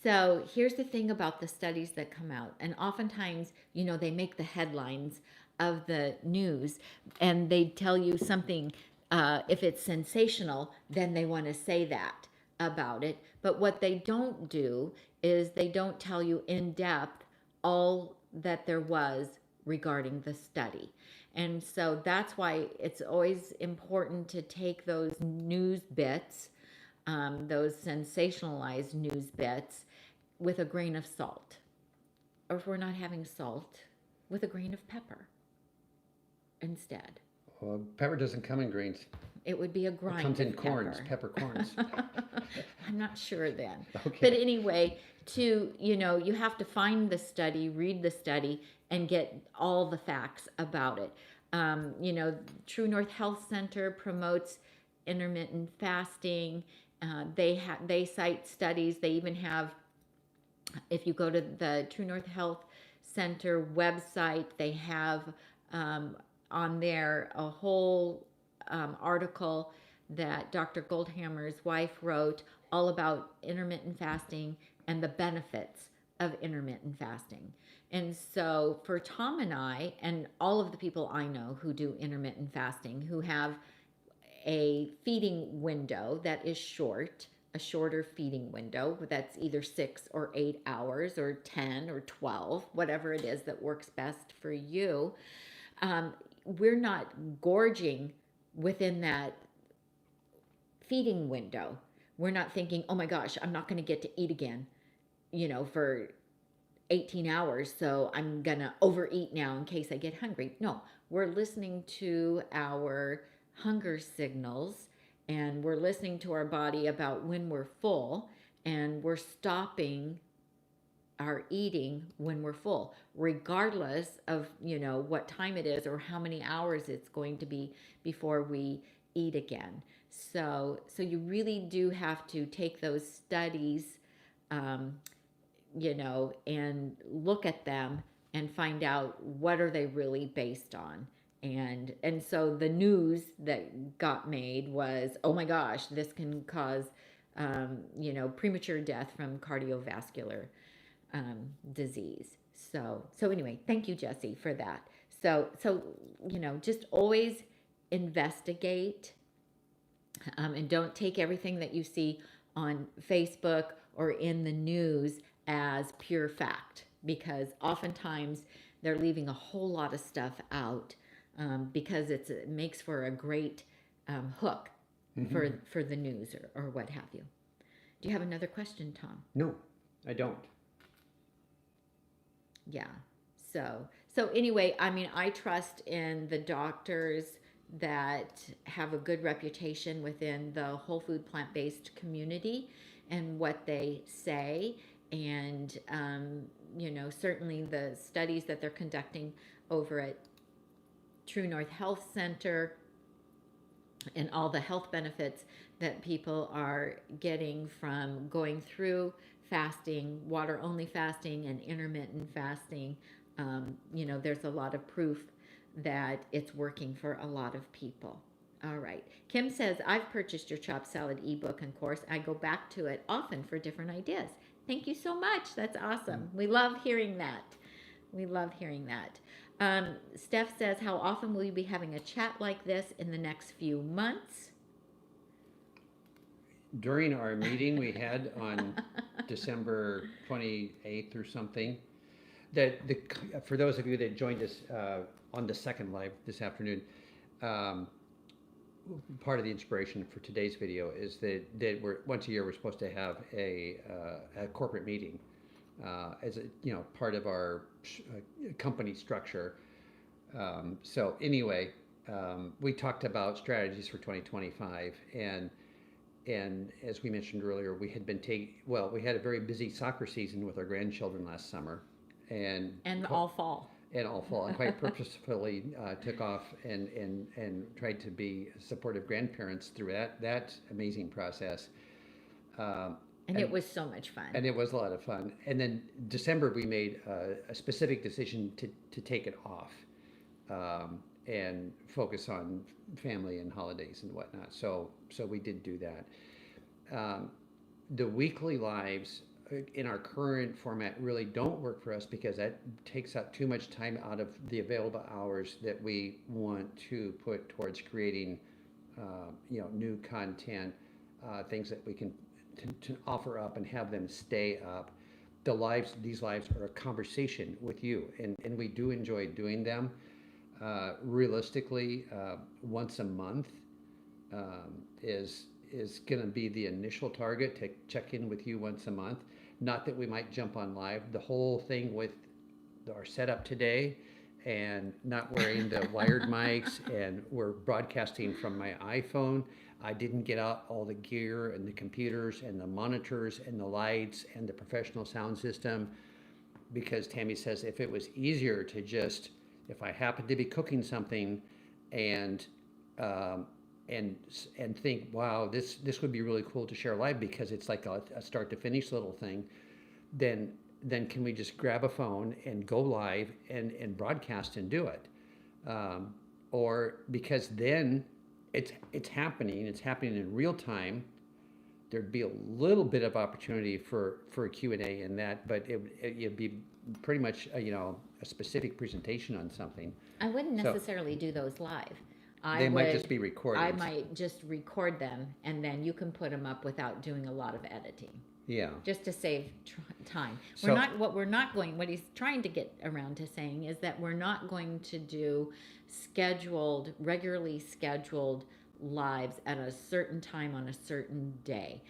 So here's the thing about the studies that come out. And oftentimes, they make the headlines of the news, and they tell you something, if it's sensational, then they want to say that about it. But what they don't do is they don't tell you in depth all that there was regarding the study. And so that's why it's always important to take those news bits, those sensationalized news bits, with a grain of salt. Or if we're not having salt, with a grain of pepper instead. Well, pepper doesn't come in grains. It would be a grind. It comes in pepper. corns, peppercorns. I'm not sure then. Okay. But anyway, you have to find the study, read the study, and get all the facts about it. True North Health Center promotes intermittent fasting. They cite studies. They even have, if you go to the True North Health Center website, they have on there a whole article that Dr. Goldhammer's wife wrote all about intermittent fasting and the benefits of intermittent fasting. And so for Tom and I, and all of the people I know who do intermittent fasting, who have a feeding window that is short, a shorter feeding window that's either 6 or 8 hours or 10 or 12, whatever it is that works best for you, we're not gorging within that feeding window. We're not thinking, oh my gosh, I'm not going to get to eat again, for 18 hours, so I'm going to overeat now in case I get hungry. No, we're listening to our hunger signals, and we're listening to our body about when we're full, and we're stopping our eating when we're full, regardless of, what time it is or how many hours it's going to be before we eat again. So you really do have to take those studies, um, and look at them and find out what are they really based on. And so the news that got made was, oh my gosh, this can cause, premature death from cardiovascular disease. So anyway, thank you, Jesse, for that. So just always investigate, and don't take everything that you see on Facebook or in the news as pure fact, because oftentimes they're leaving a whole lot of stuff out, because it makes for a great hook for the news or what have you. Do you have another question, Tom? No, I don't. Yeah. So anyway, I mean, I trust in the doctors that have a good reputation within the whole food plant-based community and what they say. And, certainly the studies that they're conducting over at True North Health Center and all the health benefits that people are getting from going through fasting, water only fasting, and intermittent fasting. There's a lot of proof that it's working for a lot of people. All right. Kim says, I've purchased your chopped salad ebook and course. I go back to it often for different ideas. Thank you so much. That's awesome. We love hearing that. We love hearing that. Steph says, how often will you be having a chat like this in the next few months? During our meeting we had on December 28th or something, for those of you that joined us on the second live this afternoon, part of the inspiration for today's video is that we're once a year we're supposed to have a corporate meeting as a part of our company structure. So anyway, we talked about strategies for 2025, and as we mentioned earlier, we had we had a very busy soccer season with our grandchildren last summer, and all fall. And quite purposefully took off and tried to be supportive grandparents through that amazing process. And it was so much fun. And it was a lot of fun. And then December we made a specific decision to take it off and focus on family and holidays and whatnot. So we did do that. The weekly lives in our current format really don't work for us because that takes up too much time out of the available hours that we want to put towards creating new content, things that we can to offer up and have them stay up. These lives are a conversation with you, and we do enjoy doing them. Realistically, once a month is going to be the initial target, to check in with you once a month. Not that we might jump on live. The whole thing with our setup today and not wearing the wired mics, and we're broadcasting from my iPhone. I didn't get out all the gear and the computers and the monitors and the lights and the professional sound system, because Tami says if it was easier to just, if I happen to be cooking something and think, wow, this would be really cool to share live because it's like a start to finish little thing, then can we just grab a phone and go live and broadcast and do it? Or because then it's happening in real time, there'd be a little bit of opportunity for a Q&A in that, but it'd be pretty much a specific presentation on something. I wouldn't necessarily do those live. They might just be recorded. I might just record them, and then you can put them up without doing a lot of editing. Yeah. Just to save time. So, what he's trying to get around to saying is that we're not going to do regularly scheduled lives at a certain time on a certain day,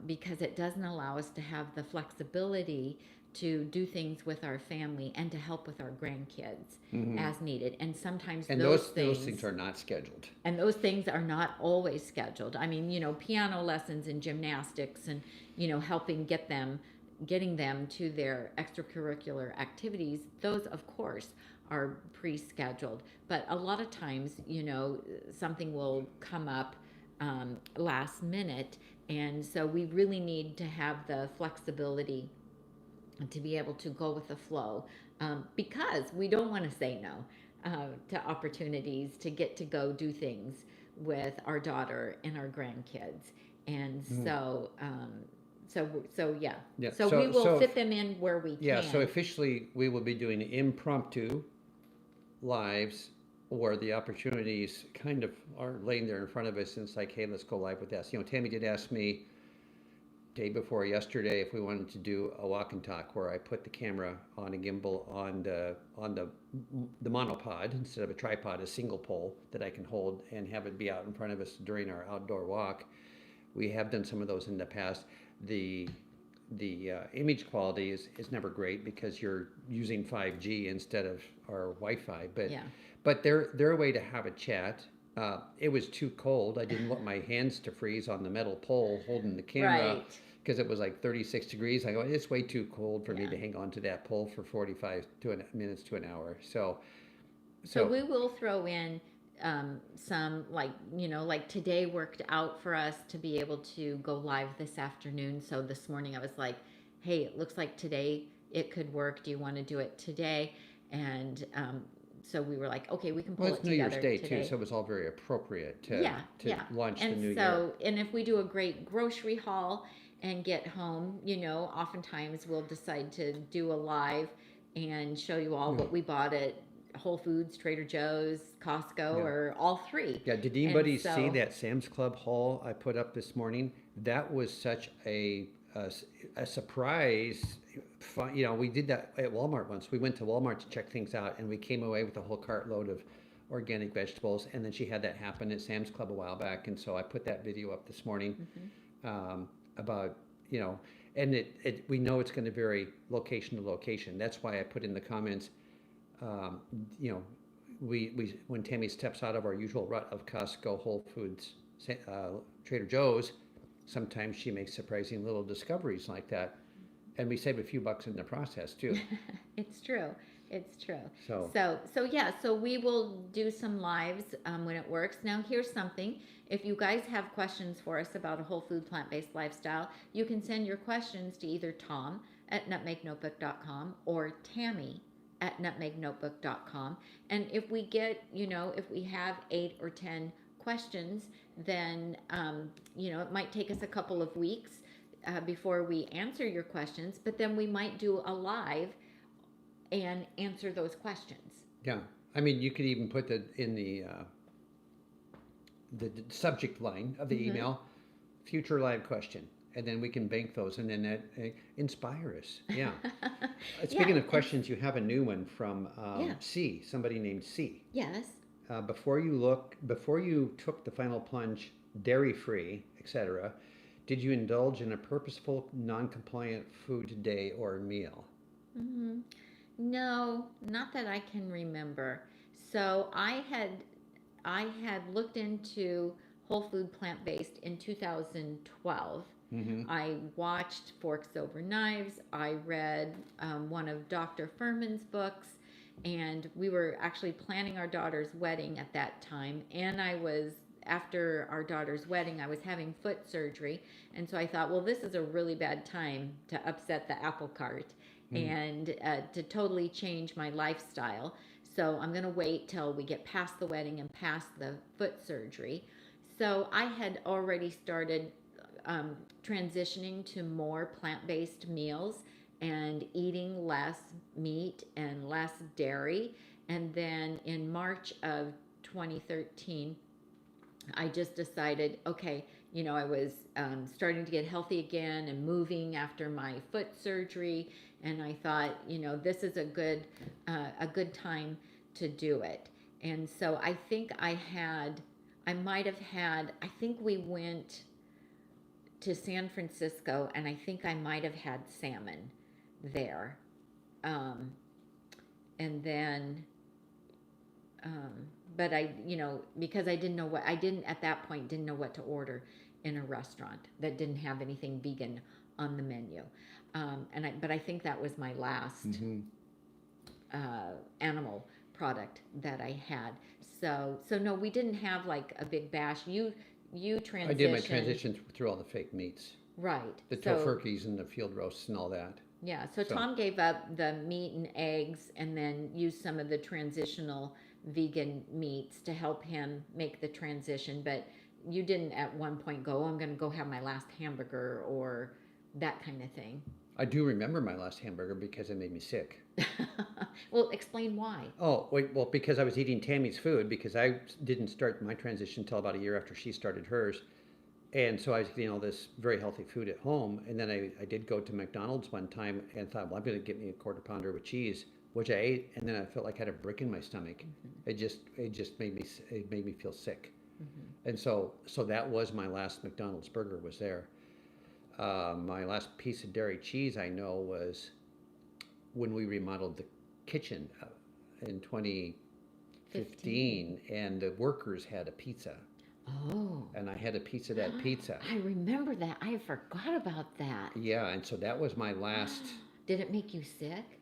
because it doesn't allow us to have the flexibility to do things with our family and to help with our grandkids as needed. And sometimes And those those things things are not scheduled. and those things are not always scheduled. I mean, piano lessons and gymnastics and, getting them to their extracurricular activities, those, of course, are pre-scheduled. But a lot of times, something will come up last minute. And so we really need to have the flexibility to be able to go with the flow, because we don't want to say no to opportunities to get to go do things with our daughter and our grandkids. And so yeah. Yeah, So we will fit them in where we Yeah, can. so officially, we will be doing impromptu lives where the opportunities kind of are laying there in front of us, and it's like, hey, let's go live with this. Tammy did ask me day before yesterday if we wanted to do a walk and talk where I put the camera on a gimbal on the monopod instead of a tripod, a single pole that I can hold and have it be out in front of us during our outdoor walk. We have done some of those in the past. The image quality is never great because you're using 5G instead of our Wi-Fi, but they're a way to have a chat. It was too cold. I didn't want my hands to freeze on the metal pole holding the camera because it was like 36 degrees. I go, it's way too cold for me to hang on to that pole for 45 minutes to an hour. So we will throw in some, like today worked out for us to be able to go live this afternoon. So this morning I was like, hey, it looks like today it could work. Do you want to do it today? And so we were like, okay, we can pull it together. Well, it's New Year's Day today. too, so it was all very appropriate to launch the new year. And if we do a great grocery haul and get home, oftentimes we'll decide to do a live and show you all what we bought at Whole Foods, Trader Joe's, Costco, or all three. Yeah, did anybody see that Sam's Club haul I put up this morning? That was such a surprise. We did that at Walmart once. We went to Walmart to check things out, and we came away with a whole cartload of organic vegetables. And then she had that happen at Sam's Club a while back, and so I put that video up this morning about and we know it's going to vary location to location. That's why I put in the comments. We when Tammy steps out of our usual rut of Costco, Whole Foods, Trader Joe's, sometimes she makes surprising little discoveries like that, and we save a few bucks in the process too. It's true. So So we will do some lives when it works. Now here's something. If you guys have questions for us about a whole food plant-based lifestyle, you can send your questions to either Tom at nutmegnotebook.com or Tami at nutmegnotebook.com. And if we get, if we have 8 or 10 questions, then, it might take us a couple of weeks before we answer your questions, but then we might do a live and answer those questions. Yeah. I mean, you could even put in the subject line of the email, future live question. And then we can bank those, and then that inspire us. Yeah. Speaking of questions, you have a new one from C, somebody named C. Yes. Before you took the final plunge, dairy-free, etc., did you indulge in a purposeful, non-compliant food day or meal? No, not that I can remember. So I had looked into whole food plant-based in 2012. I watched Forks Over Knives. I read one of Dr. Furman's books, and we were actually planning our daughter's wedding at that time. And after our daughter's wedding, I was having foot surgery. And so I thought, well, this is a really bad time to upset the apple cart and to totally change my lifestyle. So I'm going to wait till we get past the wedding and past the foot surgery. So I had already started transitioning to more plant-based meals and eating less meat and less dairy. And then in March of 2013, I just decided, okay, I was starting to get healthy again and moving after my foot surgery. And I thought, this is a good time to do it. And so I think I think we went to San Francisco, and I think I might have had salmon there. And then, but I, because I didn't know at that point didn't know what to order in a restaurant that didn't have anything vegan on the menu. But I think that was my last animal product that I had. So no, we didn't have like a big bash. You transitioned. I did my transition through all the fake meats. Right. The tofurkeys and the field roasts and all that. Yeah, so Tom gave up the meat and eggs and then used some of the transitional vegan meats to help him make the transition. But you didn't at one point go, I'm going to go have my last hamburger or that kind of thing. I do remember my last hamburger because it made me sick. Well, explain why. Oh, wait, well, because I was eating Tammy's food because I didn't start my transition until about a year after she started hers. And so I was eating all this very healthy food at home. And then I did go to McDonald's one time and thought, well, I'm going to get me a quarter pounder with cheese, which I ate. And then I felt like I had a brick in my stomach. Mm-hmm. It just made me feel sick. Mm-hmm. And so that was my last McDonald's burger was there. My last piece of dairy cheese I know was when we remodeled the kitchen in 2015 and the workers had a pizza. Oh. And I had a piece of that pizza. I remember that. I forgot about that. Yeah, and so that was my last. Did it make you sick?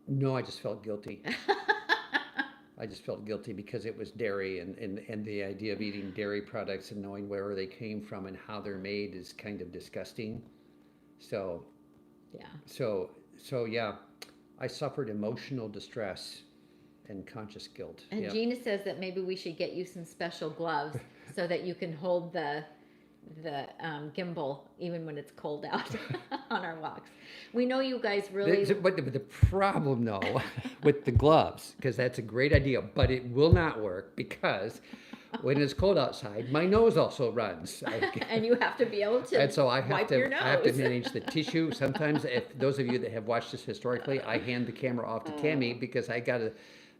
No, I just felt guilty. I just felt guilty because it was dairy and the idea of eating dairy products and knowing where they came from and how they're made is kind of disgusting. So, yeah. So yeah, I suffered emotional distress and conscious guilt. And yeah. Gina says that maybe we should get you some special gloves so that you can hold the gimbal even when it's cold out on our walks. We know you guys really. But the problem though with the gloves, because that's a great idea, but it will not work because when it's cold outside, my nose also runs. And you have to be able to and so I wipe your nose. I have to manage the tissue. Sometimes, if those of you that have watched this historically, I hand the camera off to Tami because I got to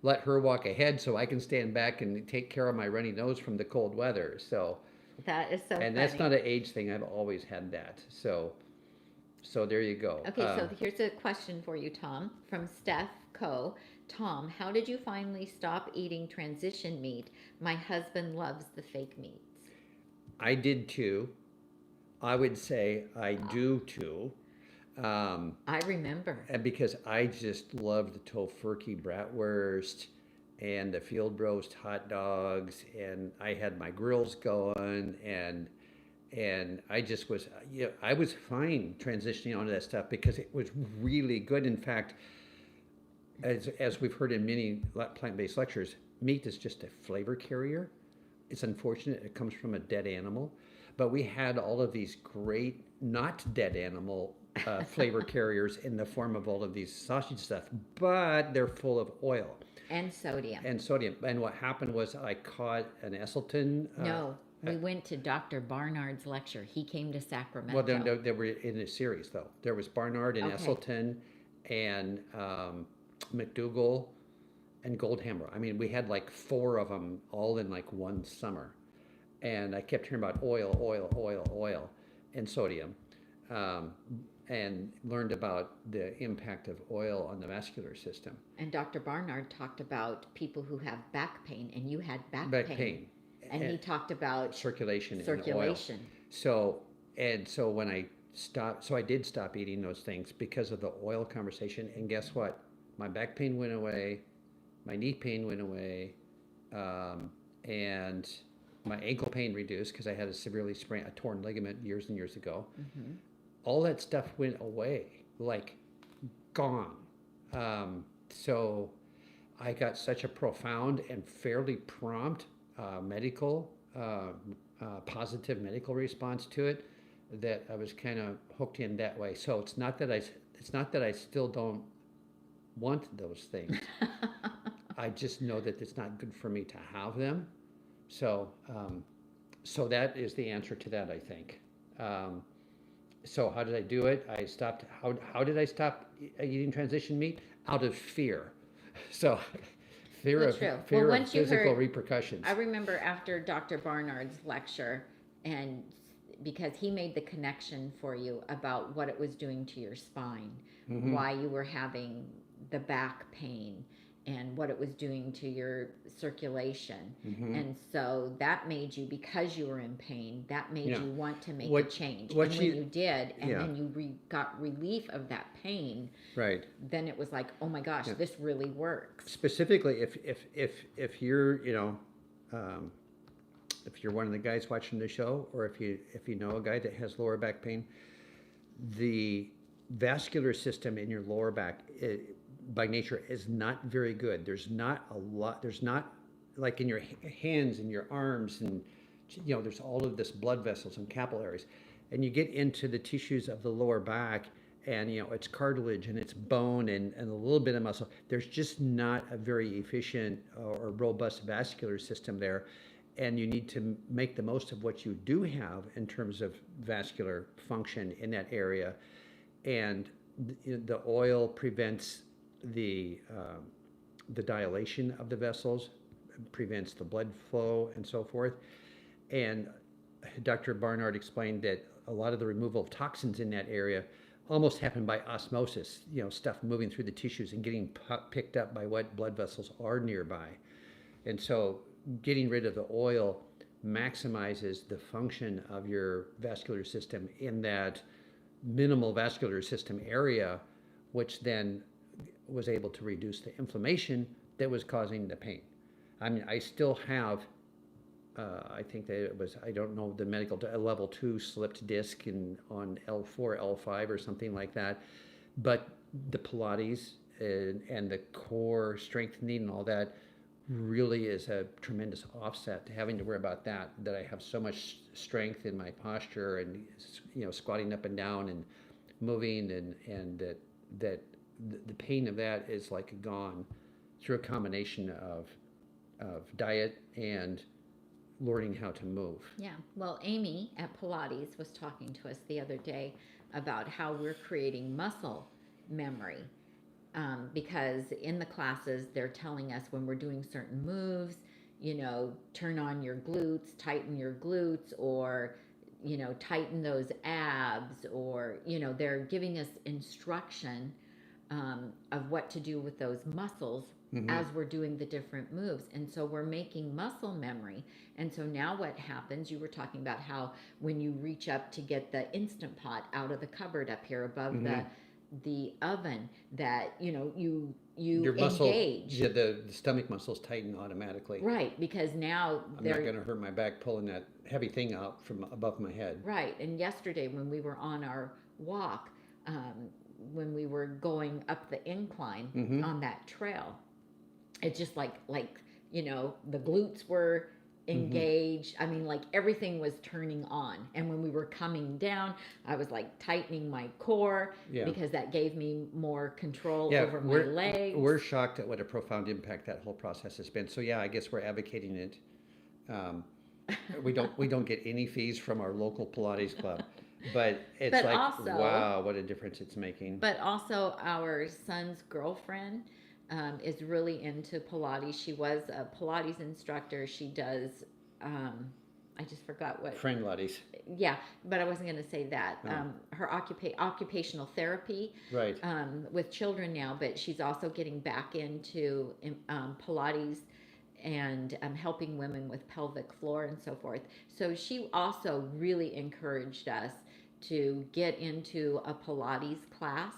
let her walk ahead so I can stand back and take care of my runny nose from the cold weather. So. That is so And funny. that's not an age thing. I've always had that. So there you go. Okay, so here's a question for you, Tom, from Steph Co. Tom, how did you finally stop eating transition meat? My husband loves the fake meats. I did too. I would say I do too. I remember. Because I just love the tofurkey bratwurst and the field roast hot dogs, and I had my grills going, and I just was, I was fine transitioning onto that stuff because it was really good. In fact, as we've heard in many plant-based lectures, meat is just a flavor carrier. It's unfortunate it comes from a dead animal, but we had all of these great not dead animal flavor carriers in the form of all of these sausage stuff, but they're full of oil. And sodium. And what happened was I caught an Esselton. No, we went to Dr. Barnard's lecture. He came to Sacramento. Well, they were in a series, though. There was Barnard and Esselton and McDougall and Goldhammer. I mean, we had like 4 of them all in like one summer. And I kept hearing about oil, and sodium. And learned about the impact of oil on the vascular system. And Dr. Barnard talked about people who have back pain, and you had back pain. And he talked about circulation and oil. So when I stopped, so I did stop eating those things because of the oil conversation. And guess what? My back pain went away, my knee pain went away, and my ankle pain reduced because I had a torn ligament years and years ago. Mm-hmm. All that stuff went away, like gone. So I got such a profound and fairly prompt positive medical response to it that I was kind of hooked in that way. So it's not that I still don't want those things. I just know that it's not good for me to have them. So that is the answer to that, I think. So how did I do it? I stopped. How did I stop eating transition meat? Out of fear. So fear of physical repercussions. I remember after Dr. Barnard's lecture, and because he made the connection for you about what it was doing to your spine, Mhm. why you were having the back pain, and what it was doing to your circulation. Mhm. And so that made you, because you were in pain, that made Yeah. you want to make a What change. what And she when you did, and yeah, then you got relief of that pain, right. then it was like, oh my gosh, Yeah. this really works. Specifically, if you're, um, if you're one of the guys watching the show, or if you know a guy that has lower back pain, the vascular system in your lower back, by nature, is not very good. There's not a lot. There's not like in your hands and your arms, and there's all of this blood vessels and capillaries, and you get into the tissues of the lower back, and it's cartilage and it's bone and a little bit of muscle. There's just not a very efficient or robust vascular system there, and you need to make the most of what you do have in terms of vascular function in that area. And the oil prevents the dilation of the vessels, prevents the blood flow, and so forth. And Dr. Barnard explained that a lot of the removal of toxins in that area almost happen by osmosis, stuff moving through the tissues and getting picked up by what blood vessels are nearby. And so getting rid of the oil maximizes the function of your vascular system in that minimal vascular system area, which then was able to reduce the inflammation that was causing the pain. I mean, I still have, I think that it was, I don't know the medical, a level 2 slipped disc on L4, L5 or something like that. But the Pilates and the core strengthening and all that really is a tremendous offset to having to worry about that I have so much strength in my posture and squatting up and down and moving, and that the pain of that is like gone through a combination of diet and learning how to move. Yeah. Well, Amy at Pilates was talking to us the other day about how we're creating muscle memory. Because in the classes, they're telling us when we're doing certain moves, turn on your glutes, tighten your glutes, or, tighten those abs, or, they're giving us instruction of what to do with those muscles as we're doing the different moves. And so we're making muscle memory. And so now what happens, you were talking about how when you reach up to get the Instant Pot out of the cupboard up here above the oven, that you Your muscle, engage. yeah, the stomach muscles tighten automatically. Right, because now I'm not going to hurt my back pulling that heavy thing out from above my head. Right. And yesterday when we were on our walk, when we were going up the incline on that trail, it's just like the glutes were engaged. I mean, like everything was turning on. And when we were coming down, I was like tightening my core because that gave me more control over my legs. We're shocked at what a profound impact that whole process has been. So I guess we're advocating it. We don't get any fees from our local Pilates club, but it's also, wow, what a difference it's making. But also our son's girlfriend is really into Pilates. She was a Pilates instructor. She does, I just forgot what. Friend Pilates. Yeah, but I wasn't going to say that. Her occupational therapy right. With children now, but she's also getting back into Pilates and helping women with pelvic floor and so forth. So she also really encouraged us to get into a Pilates class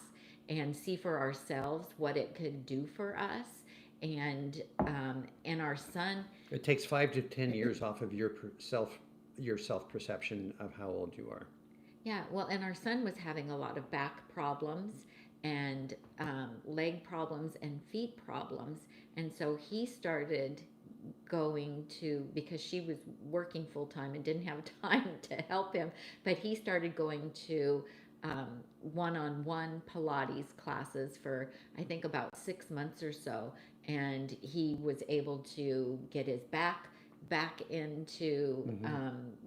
and see for ourselves what it could do for us. And our son, it takes 5 to 10 years off of your self perception of how old you are. Yeah, well, and our son was having a lot of back problems and leg problems and feet problems, and so he started going to, because she was working full time and didn't have time to help him, but he started going to one-on-one Pilates classes for I think about 6 months or so, and he was able to get his back into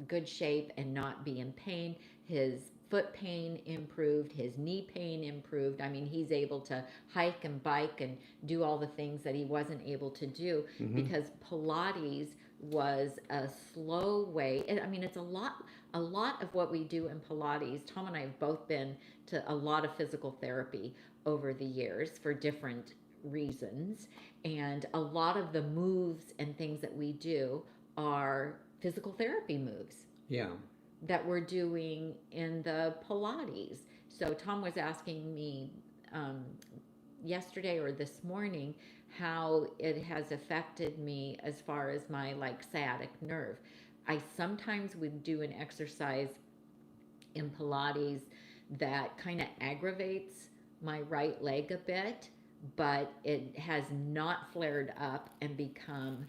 good shape and not be in pain. His foot pain improved, his knee pain improved. I mean, he's able to hike and bike and do all the things that he wasn't able to do because Pilates was a slow way. I mean, it's a lot of what we do in Pilates. Tom and I have both been to a lot of physical therapy over the years for different reasons. And a lot of the moves and things that we do are physical therapy moves Yeah. that we're doing in the Pilates. So Tom was asking me um, yesterday or this morning how it has affected me as far as my like sciatic nerve. I sometimes would do an exercise in Pilates that kind of aggravates my right leg a bit, but it has not flared up and become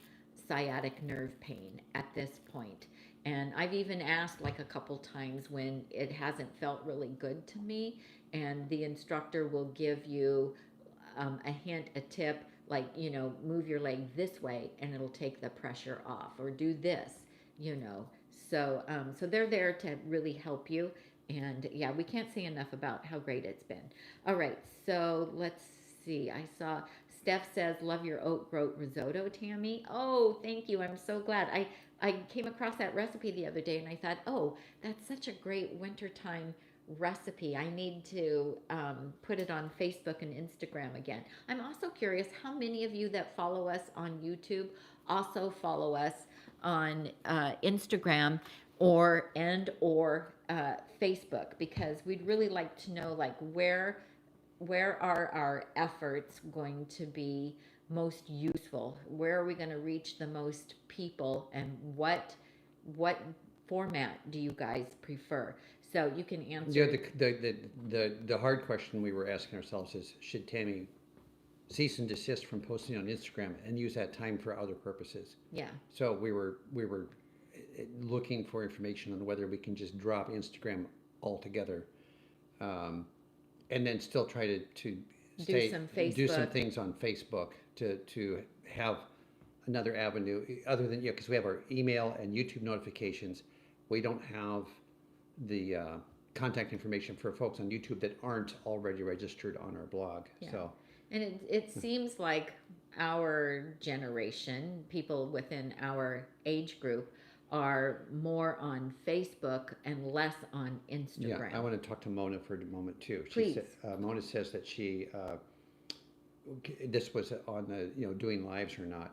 sciatic nerve pain at this point. And I've even asked like a couple times when it hasn't felt really good to me, and the instructor will give you a hint, a tip, like, move your leg this way and it'll take the pressure off, or do this, you know. So they're there to really help you. And yeah, we can't say enough about how great it's been. All right, so let's see. I saw Steph says, love your oat groat risotto, Tammy. Oh, thank you. I'm so glad. I came across that recipe the other day and I thought, oh, that's such a great wintertime recipe. I need to put it on Facebook and Instagram again. I'm also curious how many of you that follow us on YouTube also follow us on Instagram or Facebook, because we'd really like to know like where are our efforts going to be most useful? Where are we going to reach the most people, and what format do you guys prefer? So you can answer. Yeah, the hard question we were asking ourselves is, should Tammy cease and desist from posting on Instagram and use that time for other purposes? Yeah. So we were looking for information on whether we can just drop Instagram altogether, and then still try to Do some do some Facebook. things on Facebook to have another avenue other than, because we have our email and YouTube notifications. We don't have the contact information for folks on YouTube that aren't already registered on our blog. Yeah. So, And it seems like our generation, people within our age group, are more on Facebook and less on Instagram. yeah, I want to talk to Mona for a moment too. Please. Mona says that she, this was on the, doing lives or not.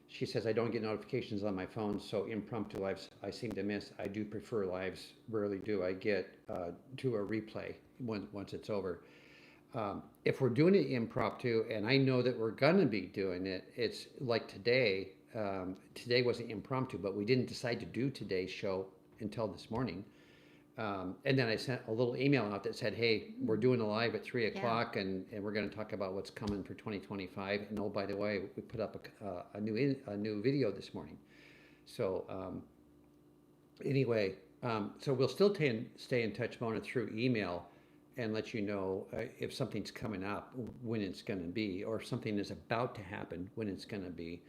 She says, I don't get notifications on my phone, so impromptu lives I seem to miss. I do prefer lives, rarely do I get to a replay once it's over. If we're doing it impromptu, and I know that we're going to be doing it, it's like today. Today wasn't impromptu, but we didn't decide to do today's show until this morning. And then I sent a little email out that said, hey, we're doing a live at 3 o'clock, and we're going to talk about what's coming for 2025. And oh, by the way, we put up a new video this morning. So anyway, so we'll still stay in touch, Mona, through email, and let you know if something's coming up, when it's going to be, or if something is about to happen, when it's going to be.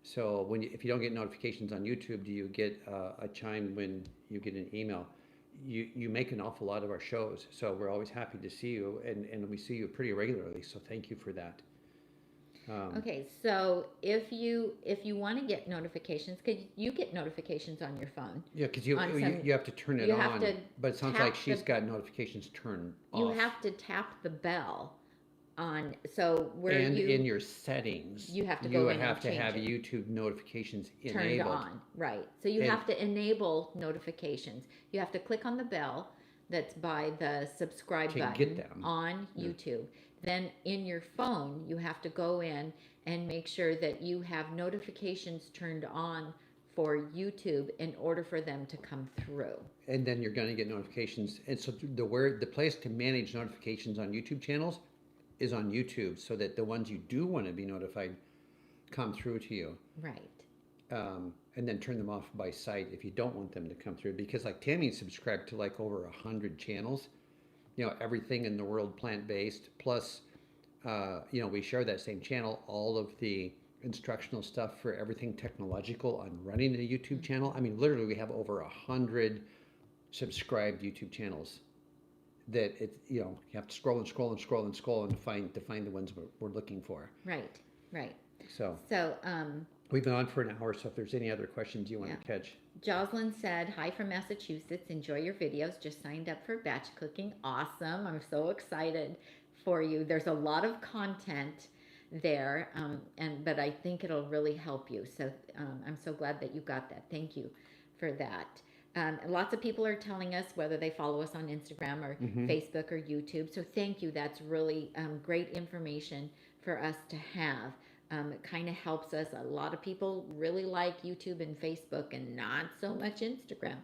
So if you don't get notifications on YouTube, do you get a chime when you get an email? You make an awful lot of our shows, so we're always happy to see you, and we see you pretty regularly, so thank you for that. Okay, so if you want to get notifications, could you get notifications on your phone? Yeah, because you have to turn it on, but it sounds like she's got notifications turned off. You have to tap the bell on, so where and in your settings, you have to go in and have to change have it. YouTube notifications Turned enabled. on, right? So you have to enable notifications. You have to click on the bell that's by the subscribe To button get them. on YouTube. Then in your phone, you have to go in and make sure that you have notifications turned on for YouTube in order for them to come through. And then you're going to get notifications. And so the place to manage notifications on YouTube channels is on YouTube, so that the ones you do want to be notified come through to you. Right. And then turn them off by sight if you don't want them to come through. Because like Tammy subscribed to like over 100 channels, everything in the world plant-based, plus, we share that same channel, all of the instructional stuff for everything technological on running a YouTube channel. I mean, literally we have over 100 subscribed YouTube channels that you have to scroll and scroll and scroll and scroll and to find the ones we're looking for. Right. So We've been on for an hour, so if there's any other questions you want to catch. Jocelyn said, hi from Massachusetts. Enjoy your videos. Just signed up for batch cooking. Awesome. I'm so excited for you. There's a lot of content there, but I think it'll really help you. So I'm so glad that you got that. Thank you for that. Lots of people are telling us whether they follow us on Instagram or Facebook or YouTube. So thank you. That's really great information for us to have. It kind of helps us. A lot of people really like YouTube and Facebook and not so much Instagram.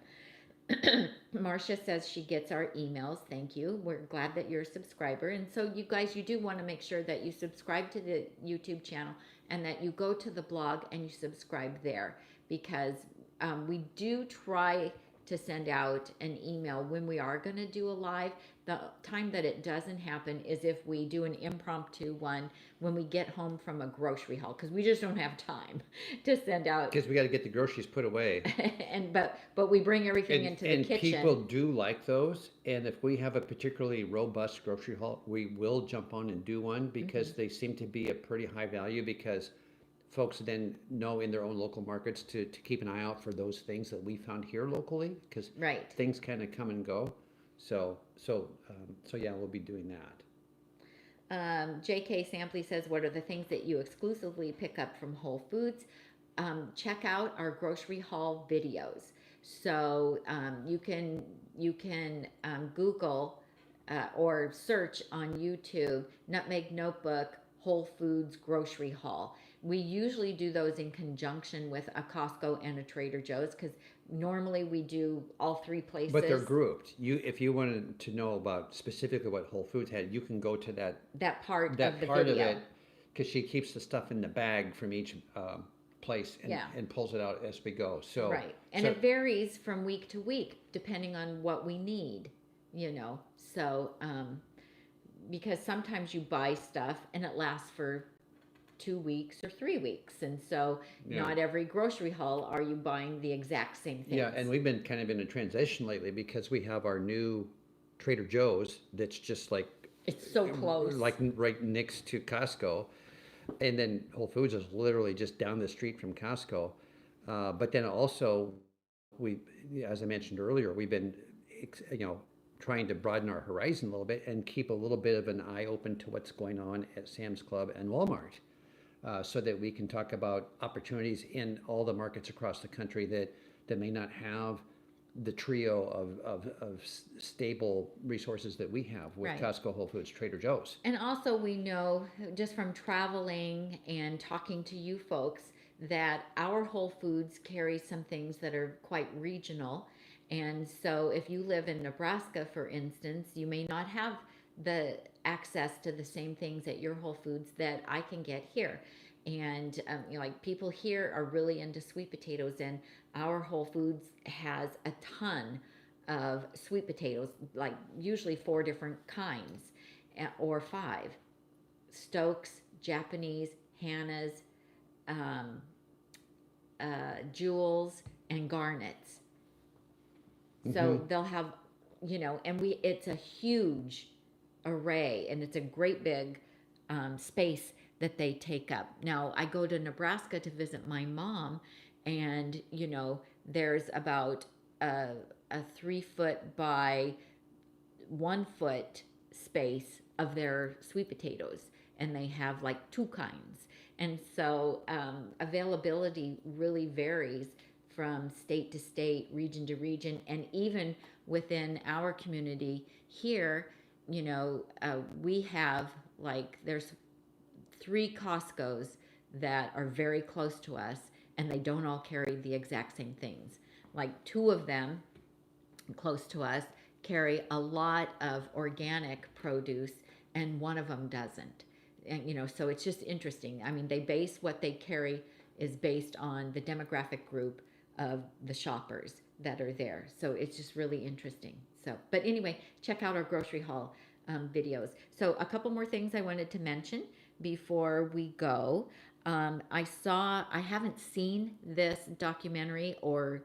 Marcia says she gets our emails. Thank you. We're glad that you're a subscriber. And so you guys, you do want to make sure that you subscribe to the YouTube channel and that you go to the blog and you subscribe there, because we do try to send out an email when we are going to do a live. The time that it doesn't happen is if we do an impromptu one when we get home from a grocery haul, because we just don't have time to send out. Because we got to get the groceries put away. but we bring everything into the kitchen. And people do like those. And if we have a particularly robust grocery haul, we will jump on and do one, because they seem to be a pretty high value, because folks then know in their own local markets to keep an eye out for those things that we found here locally, because things kind of come and go. So yeah, we'll be doing that. JK Sampley says, what are the things that you exclusively pick up from Whole Foods? Check out our grocery haul videos. So you can Google or search on YouTube Nutmeg Notebook Whole Foods grocery haul. We usually do those in conjunction with a Costco and a Trader Joe's, because normally we do all three places. But they're grouped. If you wanted to know about specifically what Whole Foods had, you can go to that part of the video. Of it, because she keeps the stuff in the bag from each place and pulls it out as we go. So and it varies from week to week depending on what we need. So because sometimes you buy stuff and it lasts for 2 weeks or 3 weeks, and so not every grocery haul are you buying the exact same things. Yeah, and we've been kind of in a transition lately, because we have our new Trader Joe's that's just like, it's so close, like right next to Costco, and then Whole Foods is literally just down the street from Costco. But then also, as I mentioned earlier, we've been trying to broaden our horizon a little bit and keep a little bit of an eye open to what's going on at Sam's Club and Walmart. So that we can talk about opportunities in all the markets across the country that may not have the trio of stable resources that we have with Costco, Whole Foods, Trader Joe's. And also we know just from traveling and talking to you folks that our Whole Foods carry some things that are quite regional. And so if you live in Nebraska, for instance, you may not have the access to the same things at your Whole Foods that I can get here. And like people here are really into sweet potatoes, and our Whole Foods has a ton of sweet potatoes, like usually 4 different kinds or 5. Stokes, Japanese, Hannah's, Jewels, and Garnets. So they'll have, and it's a huge array, and it's a great big space that they take up. Now, I go to Nebraska to visit my mom, and there's about a 3 foot by 1 foot space of their sweet potatoes, and they have like 2 kinds. And so availability really varies from state to state, region to region, and even within our community here, we have there's 3 Costco's that are very close to us, and they don't all carry the exact same things. Like 2 of them close to us carry a lot of organic produce, and 1 of them doesn't. And so it's just interesting. I mean, they base what they carry is based on the demographic group of the shoppers that are there. So it's just really interesting. So, but anyway, check out our grocery haul videos. So a couple more things I wanted to mention before we go. I haven't seen this documentary or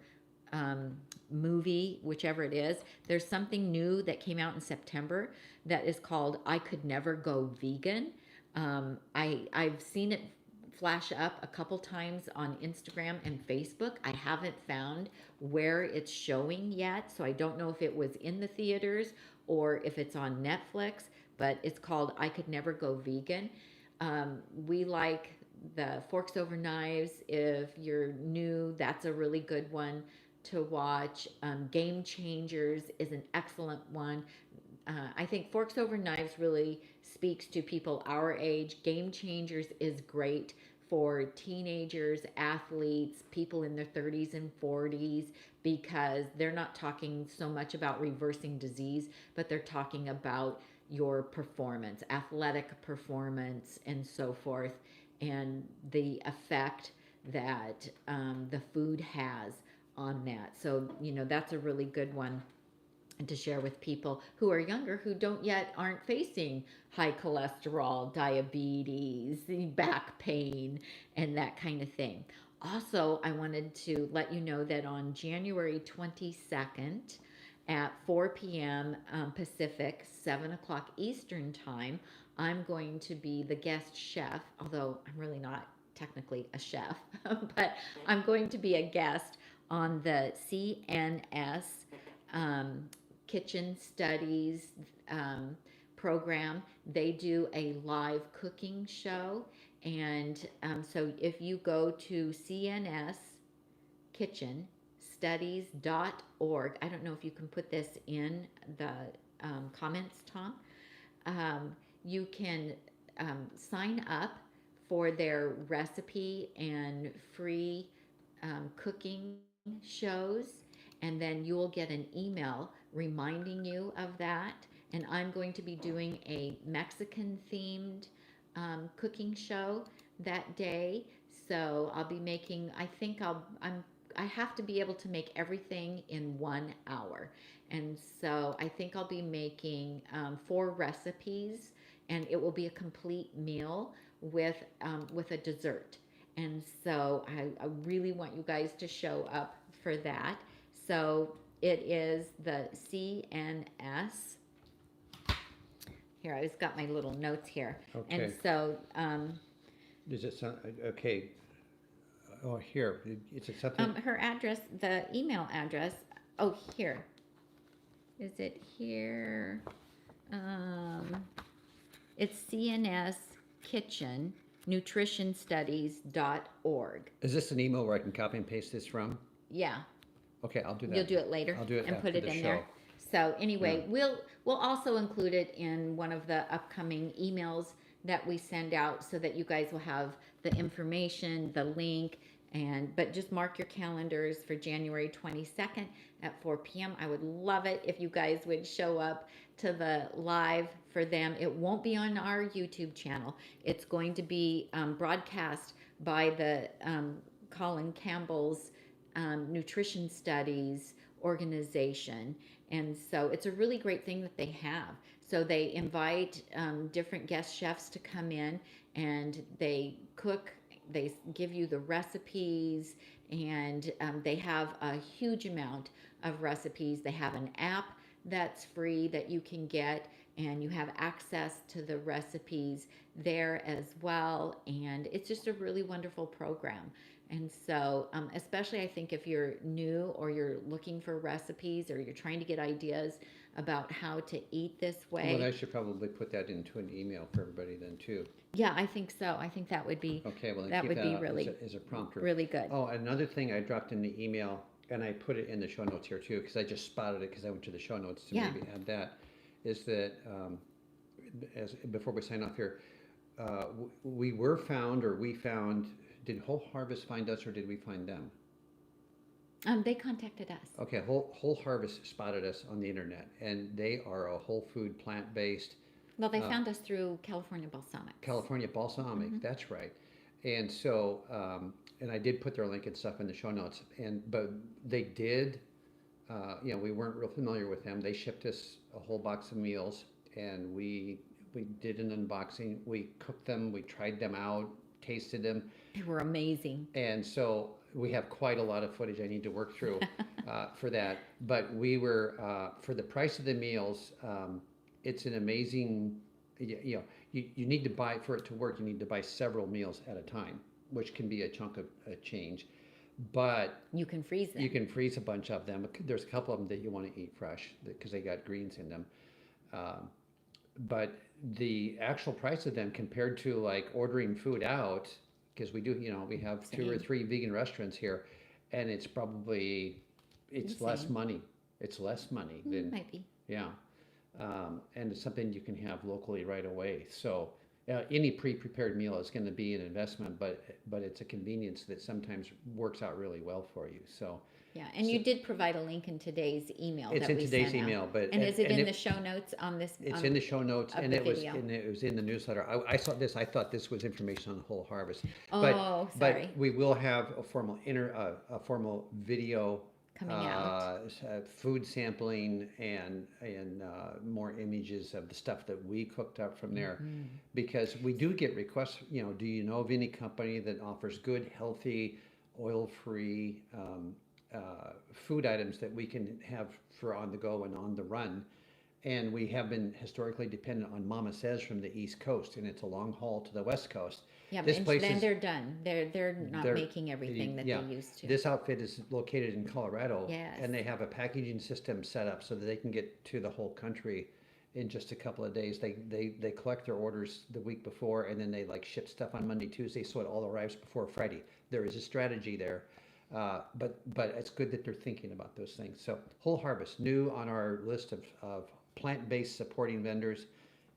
movie, whichever it is. There's something new that came out in September that is called I Could Never Go Vegan. I've seen it flash up a couple times on Instagram and Facebook. I haven't found where it's showing yet, so I don't know if it was in the theaters or if it's on Netflix, but it's called I Could Never Go Vegan. We like the Forks Over Knives. If you're new, that's a really good one to watch. Game Changers is an excellent one. I think Forks Over Knives really speaks to people our age. Game Changers is great for teenagers, athletes, people in their 30s and 40s, because they're not talking so much about reversing disease, but they're talking about your performance, athletic performance, and so forth, and the effect that the food has on that. So, that's a really good one to share with people who are younger, who aren't facing high cholesterol, diabetes, back pain, and that kind of thing. Also, I wanted to let you know that on January 22nd at 4 p.m. Pacific, 7 o'clock Eastern time, I'm going to be the guest chef, although I'm really not technically a chef, but I'm going to be a guest on the CNS Kitchen Studies program. They do a live cooking show, and so if you go to cnskitchenstudies.org, I don't know if you can put this in the comments, Tom. You can sign up for their recipe and free cooking shows, and then you will get an email reminding you of that. And I'm going to be doing a Mexican themed cooking show that day. So I'll be making, I have to be able to make everything in 1 hour. And so I think I'll be making 4 recipes, and it will be a complete meal with a dessert. And so I really want you guys to show up for that. So it is the CNS. Here, I just got my little notes here. Okay. And so, Does it sound okay? Oh, here. Is it something? her address, the email address. Oh, here. Is it here? It's CNS Kitchen nutritionstudies.org. Is this an email where I can copy and paste this from? Yeah. Okay, I'll do that. You'll do it later. I'll do it and put after it the in show. there. So anyway, we'll also include it in one of the upcoming emails that we send out, so that you guys will have the information, the link, but just mark your calendars for January 22nd at 4 p.m. I would love it if you guys would show up to the live for them. It won't be on our YouTube channel. It's going to be broadcast by the Colin Campbell's Nutrition Studies organization. And so it's a really great thing that they have. So they invite different guest chefs to come in, and they cook, they give you the recipes, and they have a huge amount of recipes. They have an app that's free that you can get, and you have access to the recipes there as well. And it's just a really wonderful program. And so, especially I think if you're new, or you're looking for recipes, or you're trying to get ideas about how to eat this way. Well, I should probably put that into an email for everybody then too. Yeah, I think so. I think that would be Okay, well, then that keep would that be up really as a prompter. really good. Oh, another thing I dropped in the email, and I put it in the show notes here too, because I just spotted it because I went to the show notes to maybe add that, is that before we sign off here, we found, did Whole Harvest find us, or did we find them? They contacted us. Okay, Whole Harvest spotted us on the internet, and they are a whole food, plant-based. Well, they found us through California Balsamic. California Balsamic, that's right. And so, and I did put their link and stuff in the show notes, but they did, we weren't real familiar with them. They shipped us a whole box of meals, and we did an unboxing. We cooked them, we tried them out, tasted them. They were amazing. And so we have quite a lot of footage I need to work through for that. But we were, for the price of the meals, it's an amazing, you need to buy, for it to work, you need to buy several meals at a time. which can be a chunk of change. But You can freeze them. you can freeze a bunch of them. There's a couple of them that you want to eat fresh because they got greens in them. Um, but the actual price of them compared to like ordering food out, because we do, we have 2 or Same. 3 vegan restaurants here, and it's less Same. money. It's less money than, Might be. yeah. And it's something you can have locally right away. So any pre-prepared meal is going to be an investment, but it's a convenience that sometimes works out really well for you. So Yeah, and you did provide a link in today's email. it's that in we today's sent out. email, but And is it in the show notes on this? it's in the show notes, of and the it was video? in the newsletter. I saw this. I thought this was information on Whole Harvest. Oh, sorry. But we will have a formal video Coming out. food sampling and more images of the stuff that we cooked up from there, Mm-hmm. because we do get requests. Do you know of any company that offers good, healthy, oil-free food items that we can have for on the go and on the run? And we have been historically dependent on Mama Says from the East Coast, and it's a long haul to the West Coast. Yeah, This place then is- they're done. They're not They're- making everything that yeah. they used to. This outfit is located in Colorado, Yes. and they have a packaging system set up so that they can get to the whole country in just a couple of days. They collect their orders the week before, and then they like ship stuff on Monday, Tuesday, so it all arrives before Friday. There is a strategy there, but it's good that they're thinking about those things. So Whole Harvest, new on our list of plant-based supporting vendors.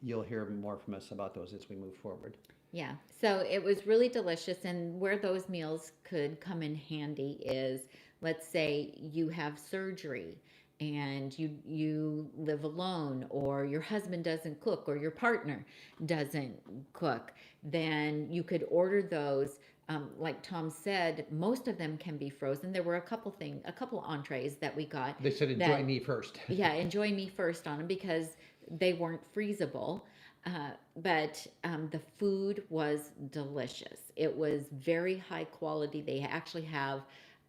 You'll hear more from us about those as we move forward. Yeah, so it was really delicious. And where those meals could come in handy is, let's say you have surgery and you live alone, or your husband doesn't cook, or your partner doesn't cook, then you could order those. Like Tom said, most of them can be frozen. There were a couple entrees that we got. They said, "Enjoy that- me first." Yeah, enjoy me first on them because they weren't freezable. But the food was delicious. It was very high quality. They actually have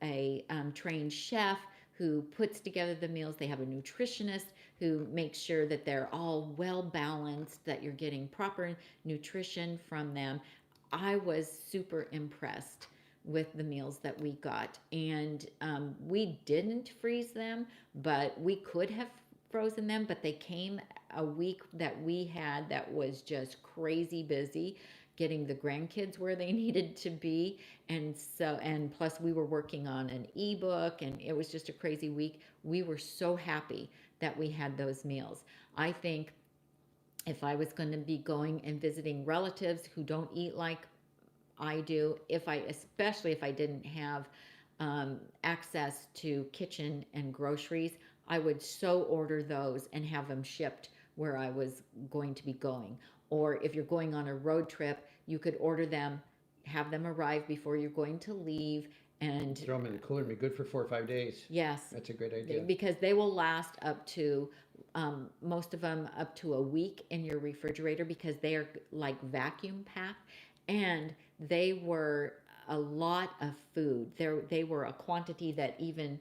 a trained chef who puts together the meals. They have a nutritionist who makes sure that they're all well balanced, that you're getting proper nutrition from them. I was super impressed with the meals that we got. And we didn't freeze them, but we could have frozen them, but they came a week that we had that was just crazy busy getting the grandkids where they needed to be. And plus we were working on an eBook, and it was just a crazy week. We were so happy that we had those meals. I think if I was going to be going and visiting relatives who don't eat like I do, especially if I didn't have access to kitchen and groceries, I would so order those and have them shipped where I was going to be going. Or if you're going on a road trip, you could order them, have them arrive before you're going to leave, and Throw them in the cooler and be good for 4 or 5 days. yes, That's a great idea. because they will last up to most of them up to a week in your refrigerator, because they are like vacuum packed, and they were a lot of food. They were a quantity that even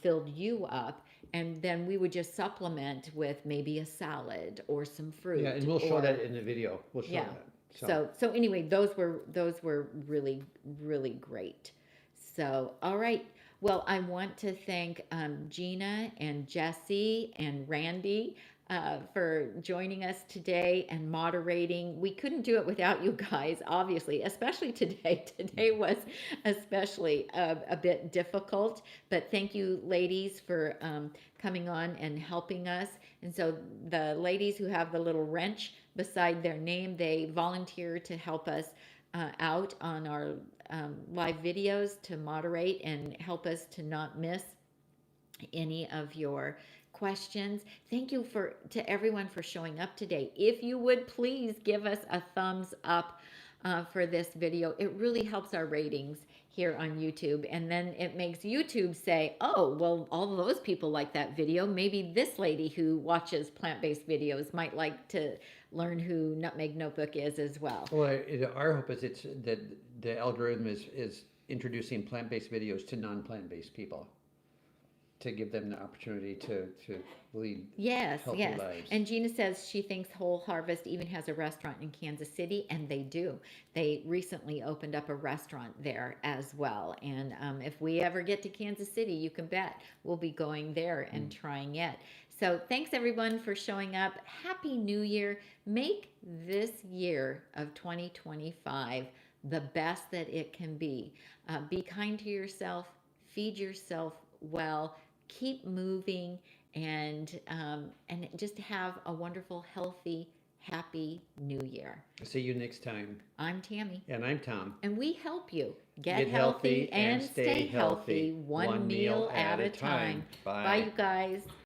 filled you up, and then we would just supplement with maybe a salad or some fruit. Yeah, and we'll show or- that in the video. We'll show Yeah. that. So anyway, those were really, really great. So, all right. Well, I want to thank Gina and Jesse and Randy for joining us today and moderating. We couldn't do it without you guys, obviously, especially today. Today was especially a bit difficult, but thank you, ladies, for coming on and helping us. And so the ladies who have the little wrench beside their name, they volunteer to help us out on our live videos to moderate and help us to not miss any of your questions. Thank you to everyone for showing up today. If you would please give us a thumbs up for this video, it really helps our ratings here on YouTube, and then it makes YouTube say, oh, well, all those people like that video. Maybe this lady who watches plant-based videos might like to learn who Nutmeg Notebook is as well. Well, our hope is that the algorithm is introducing plant-based videos to non-plant-based people to give them the opportunity to lead Yes, healthy yes. lives. And Gina says she thinks Whole Harvest even has a restaurant in Kansas City, and they do. They recently opened up a restaurant there as well. And if we ever get to Kansas City, you can bet we'll be going there and trying it. So thanks everyone for showing up. Happy New Year. Make this year of 2025 the best that it can be. Be kind to yourself, feed yourself well, keep moving, and just have a wonderful, healthy, happy New Year. See you next time. I'm Tami, And I'm Tom. and we help you get Get healthy healthy and and stay stay healthy healthy, one meal at a time. Bye, Bye. you guys.